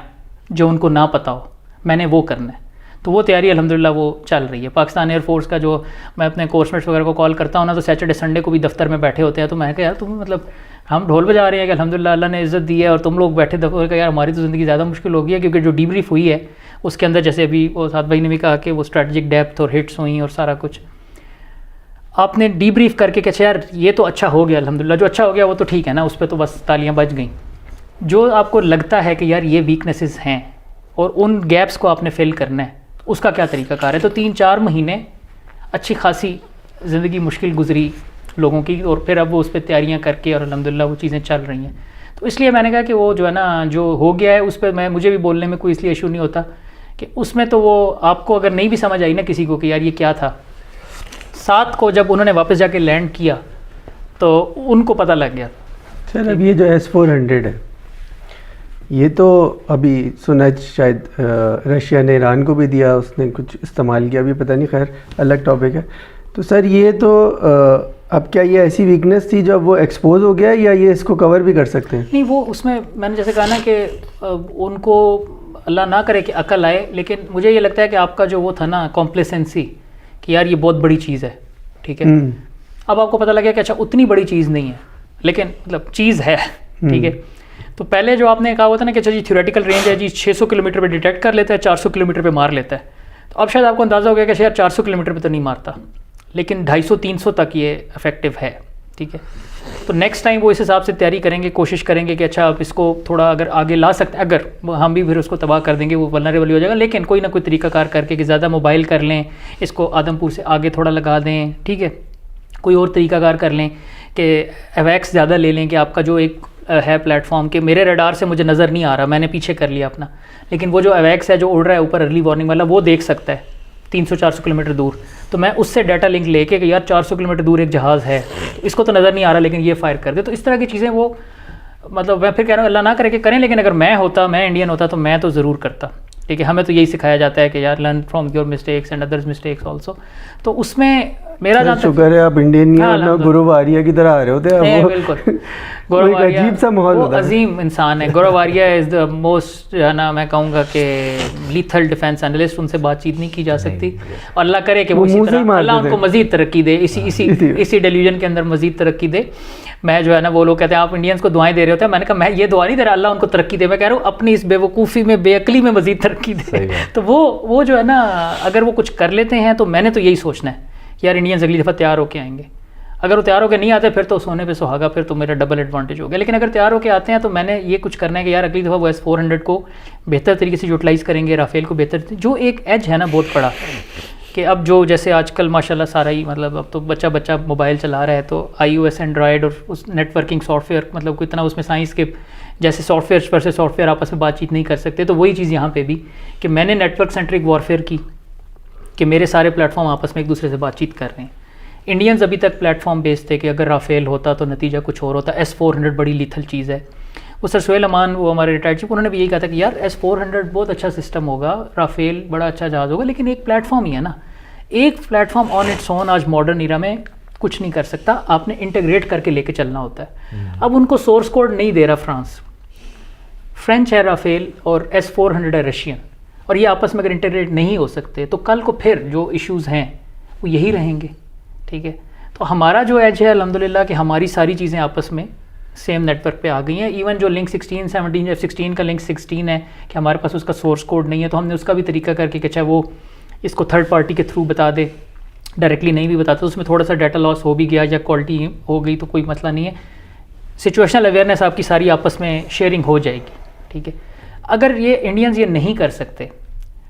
जो उनको ना पता हो, मैंने वो करना है। तो वो तैयारी अल्हम्दुलिल्लाह वो चल रही है। पाकिस्तान एयरफोर्स का जो मैं अपने कोर्समेट्स वगैरह को कॉल करता हूँ ना, तो सैटरडे संडे को भी दफ्तर में बैठे होते हैं, तो मैं कहा यार तुम मतलब हम ढोल बजा रहे हैं कि अल्हम्दुलिल्लाह अल्लाह ने इज़्ज़त दी है और तुम लोग बैठे दफ्तर का, यार हमारी तो ज़िंदगी ज़्यादा मुश्किल हो गई है। क्योंकि जो डीब्रीफ हुई है उसके अंदर जैसे अभी वो साथ भाई ने भी कहा कि वो स्ट्रेटजिक डेप्थ और हिट्स हुई और सारा कुछ आपने डीब्रीफ करके कि यार ये तो अच्छा हो गया अल्हम्दुलिल्लाह, जो अच्छा हो गया वो तो ठीक है ना, उस पर तो बस तालियां बज गई। जो आपको लगता है कि यार ये वीकनेसेस हैं और उन गैप्स को आपने फिल करना है, उसका क्या तरीक़ाकार है। तो 3-4 महीने अच्छी खासी ज़िंदगी मुश्किल गुजरी लोगों की और फिर अब वो उस पर तैयारियाँ करके और अल्हम्दुलिल्लाह वो चीज़ें चल रही हैं। तो इसलिए मैंने कहा कि वो जो है ना जो हो गया है उस पर मुझे भी बोलने में कोई इसलिए इशू नहीं होता कि उसमें तो वो आपको अगर नहीं भी समझ आई ना किसी को कि यार ये क्या था, 7 को जब उन्होंने वापस जाके लैंड किया तो उनको पता लग गया। सर अब ये जो S-400 है ये तो अभी सुना शायद रशिया ने ईरान को भी दिया, उसने कुछ इस्तेमाल किया, अभी पता नहीं, खैर अलग टॉपिक है। तो सर ये तो अब क्या ये ऐसी वीकनेस थी जब वो एक्सपोज हो गया या ये इसको कवर भी कर सकते हैं? नहीं, वो उसमें मैंने जैसे कहा ना कि उनको अल्लाह ना करे कि अकल आए, लेकिन मुझे ये लगता है कि आपका जो वो था ना कॉम्प्लेसेंसी कि यार ये बहुत बड़ी चीज़ है, ठीक है। अब आपको पता लगे कि अच्छा उतनी बड़ी चीज़ नहीं है लेकिन मतलब चीज़ है, ठीक है। तो पहले जो आपने कहा हुआ था ना कि अच्छा जी थ्योरेटिकल रेंज है जी 600 किलोमीटर पे डिटेक्ट कर लेता है, 400 किलोमीटर पे मार लेता है, तो अब शायद आपको अंदाज़ा हो गया कि यार 400 किलोमीटर पे तो नहीं मारता, लेकिन 250-300 तक ये इफेक्टिव है, ठीक है। तो नेक्स्ट टाइम वो इस हिसाब से तैयारी करेंगे, कोशिश करेंगे कि अच्छा आप इसको थोड़ा अगर आगे ला सकते हैं, अगर हम भी फिर उसको तबाह कर देंगे वो वल्नरेबल हो जाएगा, लेकिन कोई ना कोई तरीकाकार करके कि ज़्यादा मोबाइल कर लें, इसको आदमपुर से आगे थोड़ा लगा दें, ठीक है। कोई और तरीकाकार कर लें कि एवैक्स ज़्यादा ले लें कि आपका जो एक है प्लेटफॉर्म के मेरे रडार से मुझे नज़र नहीं आ रहा, मैंने पीछे कर लिया अपना, लेकिन वो जो एवैक्स है जो उड़ रहा है ऊपर अर्ली वार्निंग वाला वो देख सकता है 300-400 किलोमीटर दूर, तो मैं उससे डाटा लिंक लेके कि यार 400 किलोमीटर दूर एक जहाज़ है, तो इसको तो नज़र नहीं आ रहा लेकिन ये फायर कर दे। तो इस तरह की चीज़ें वो मतलब मैं फिर कह रहा हूँ अल्लाह ना करे कि करें, लेकिन अगर मैं इंडियन होता तो मैं तो ज़रूर करता, ठीक है। हमें तो यही सिखाया जाता है कि यार learn from your mistakes and others mistakes also. तो उसमें मेरा जहाँ शुक्र है आप इंडियन नहीं हाँ, हो, गुरु वारिया की तरह आ रहे होते हैं। बिल्कुल गौरव वारिया अजीब सा माहौल होता है, अजीम इंसान है। गौरव वारिया इज़ द मोस्ट है ना, मैं कहूँगा कि लीथल डिफेंस एनालिस्ट, उनसे बातचीत नहीं की जा सकती। और अल्लाह करे कि वो इसी तरह अल्लाह उनको मज़ीद तरक्की दे, इसी डेल्यूजन के अंदर मज़ीद तरक्की दे। मैं जो है ना वो लोग कहते हैं आप इंडियंस को दुआएं दे रहे होते हैं, मैंने कहा मैं ये दुआ नहीं दे रहा अल्लाह उनको तरक्की दे, मैं कह रहा हूँ अपनी इस बेवकूफ़ी में बेअकली में मज़ीद तरक्की दे। तो वो जो है ना अगर वो कुछ कर लेते हैं तो मैंने तो यही सोचना है कि यार इंडियंस अगली दफ़ा तैयार होके आएंगे। अगर वो तैयार होकर नहीं आते फिर तो सोने पे सुहागा, फिर तो मेरा डबल एडवांटेज हो गया। लेकिन अगर तैयार होकर आते हैं तो मैंने ये कुछ करना है कि यार अगली दफ़ा वो S-400 को बेहतर तरीके से यूटिलाइज़ करेंगे, राफेल को बेहतर, जो एक एज है ना बहुत बड़ा कि अब जो जैसे आजकल माशाल्लाह सारा ही मतलब अब तो बच्चा मोबाइल चला रहा है, तो iOS एंड्रॉयड और उस नेटवर्किंग सॉफ्टवेयर मतलब इतना उसमें साइंस के जैसे सॉफ्टवेयर पर से सॉफ्टवेयर आपस में बातचीत नहीं कर सकते, तो वही चीज़ यहाँ पे भी कि मैंने नेटवर्क सेंट्रिक वॉरफेयर की कि मेरे सारे प्लेटफॉर्म आपस में एक दूसरे से बातचीत कर रहे हैं। इंडियंस अभी तक प्लेटफॉर्म बेस्ड थे कि अगर राफेल होता तो नतीजा कुछ और होता। S-400 बड़ी लीथल चीज़ है, वो सर सोहेल अमान, वो हमारे रिटायर्ड चीफ, उन्होंने भी यही कहा था कि यार S-400 बहुत अच्छा सिस्टम होगा, राफेल बड़ा अच्छा जहाज़ होगा, लेकिन एक प्लेटफॉर्म ही है ना, एक प्लेटफॉर्म ऑन इट्स ओन आज मॉडर्न ईरा में कुछ नहीं कर सकता, आपने इंटीग्रेट करके लेके चलना होता है। अब उनको सोर्स कोड नहीं दे रहा फ्रांस, फ्रेंच है राफेल और S-400 है रशियन, और ये आपस में अगर इंटीग्रेट नहीं हो सकते तो कल को फिर जो इश्यूज़ हैं वो यही रहेंगे, ठीक है। तो हमारा जो एज है अल्हम्दुलिल्लाह कि हमारी सारी चीज़ें आपस में सेम नेटवर्क पे आ गई हैं। इवन जो लिंक 16, 17, F-16 का लिंक 16 है कि हमारे पास उसका सोर्स कोड नहीं है, तो हमने उसका भी तरीका करके कि चाहे वो इसको थर्ड पार्टी के थ्रू बता दे, डायरेक्टली नहीं भी बताता, तो उसमें थोड़ा सा डाटा लॉस हो भी गया या क्वालिटी हो गई तो कोई मसला नहीं है। सिचुएशनल अवेयरनेस आपकी सारी आपस में शेयरिंग हो जाएगी, ठीक है। अगर ये इंडियंस ये नहीं कर सकते,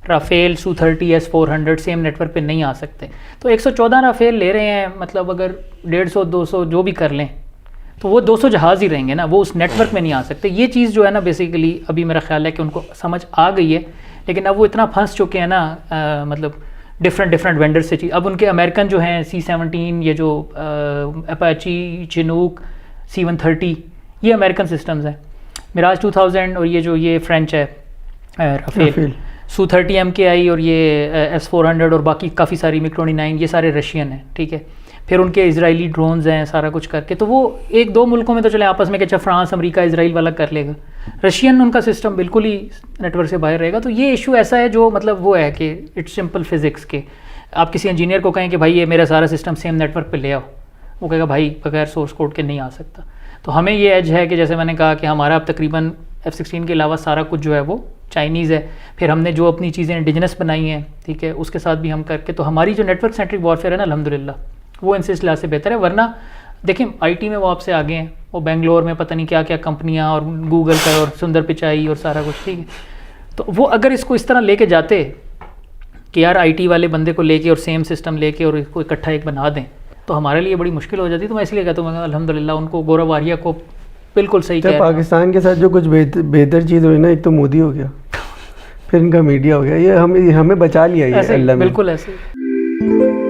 Rafale, Su-30, S-400 same network पे नहीं आ सकते, तो 114 राफेल ले रहे हैं, मतलब अगर 150-200 जो भी कर लें तो वो 200 जहाज़ ही रहेंगे ना, वो उस नेटवर्क में नहीं आ सकते। ये चीज़ जो है ना बेसिकली अभी मेरा ख्याल है कि उनको समझ आ गई है, लेकिन अब वो इतना फंस चुके हैं ना, मतलब डिफरेंट वेंडर से चीज़। अब उनके अमेरिकन जो हैं C-17, ये जो अपाची, चिनूक, C-130, ये अमेरिकन सिस्टम्स हैं। मिराज 2000 और ये फ्रेंच है राफेल। Su-30 MKI और ये S-400 और बाकी काफ़ी सारी MiG-29, ये सारे रशियन हैं, ठीक है। फिर उनके इजरायली ड्रोन्स हैं, सारा कुछ करके, तो वो एक दो मुल्कों में तो चले आपस में कि अच्छा फ्रांस, अमेरिका, इजराइल वाला कर लेगा, रशियन उनका सिस्टम बिल्कुल ही नेटवर्क से बाहर रहेगा। तो ये इशू ऐसा है जो मतलब वो है कि इट्स सिंपल फिजिक्स के, आप किसी इंजीनियर को कहें कि भाई ये मेरा सारा सिस्टम सेम नेटवर्क पे ले आओ, वो कहेगा भाई बगैर सोर्स कोड के नहीं आ सकता। तो हमें ये एज है कि जैसे मैंने कहा कि हमारा अब तकरीबन F-16 के अलावा सारा कुछ जो है वो चाइनीज़ है, फिर हमने जो अपनी चीज़ें इंडिजिनस बनाई हैं, ठीक है, उसके साथ भी हम करके, तो हमारी जो नेटवर्क सेंट्रिक वॉरफेयर है ना अल्हम्दुलिल्लाह वो इनसे इस लिहाज से बेहतर है। वरना देखिए IT में वो आपसे आगे हैं, वो बेंगलोर में पता नहीं क्या क्या कंपनियां और गूगल का और सुंदर पिचाई और सारा कुछ, ठीक है। तो वो अगर इसको इस तरह लेके जाते कि यार IT वाले बंदे को लेके और सेम सिस्टम लेके और इसको इकट्ठा एक बना दें, तो हमारे लिए बड़ी मुश्किल हो जाती। तो मैं इसलिए कहता हूँ अल्हम्दुलिल्लाह उनको, गौरव आर्या को बिल्कुल सही कह रहा है। पाकिस्तान के साथ जो कुछ बेहतर चीज़ हुई ना, एक तो मोदी हो गया, फिर इनका मीडिया हो गया, ये हमें बचा लिया, ये अल्लाह ने। बिल्कुल ऐसे।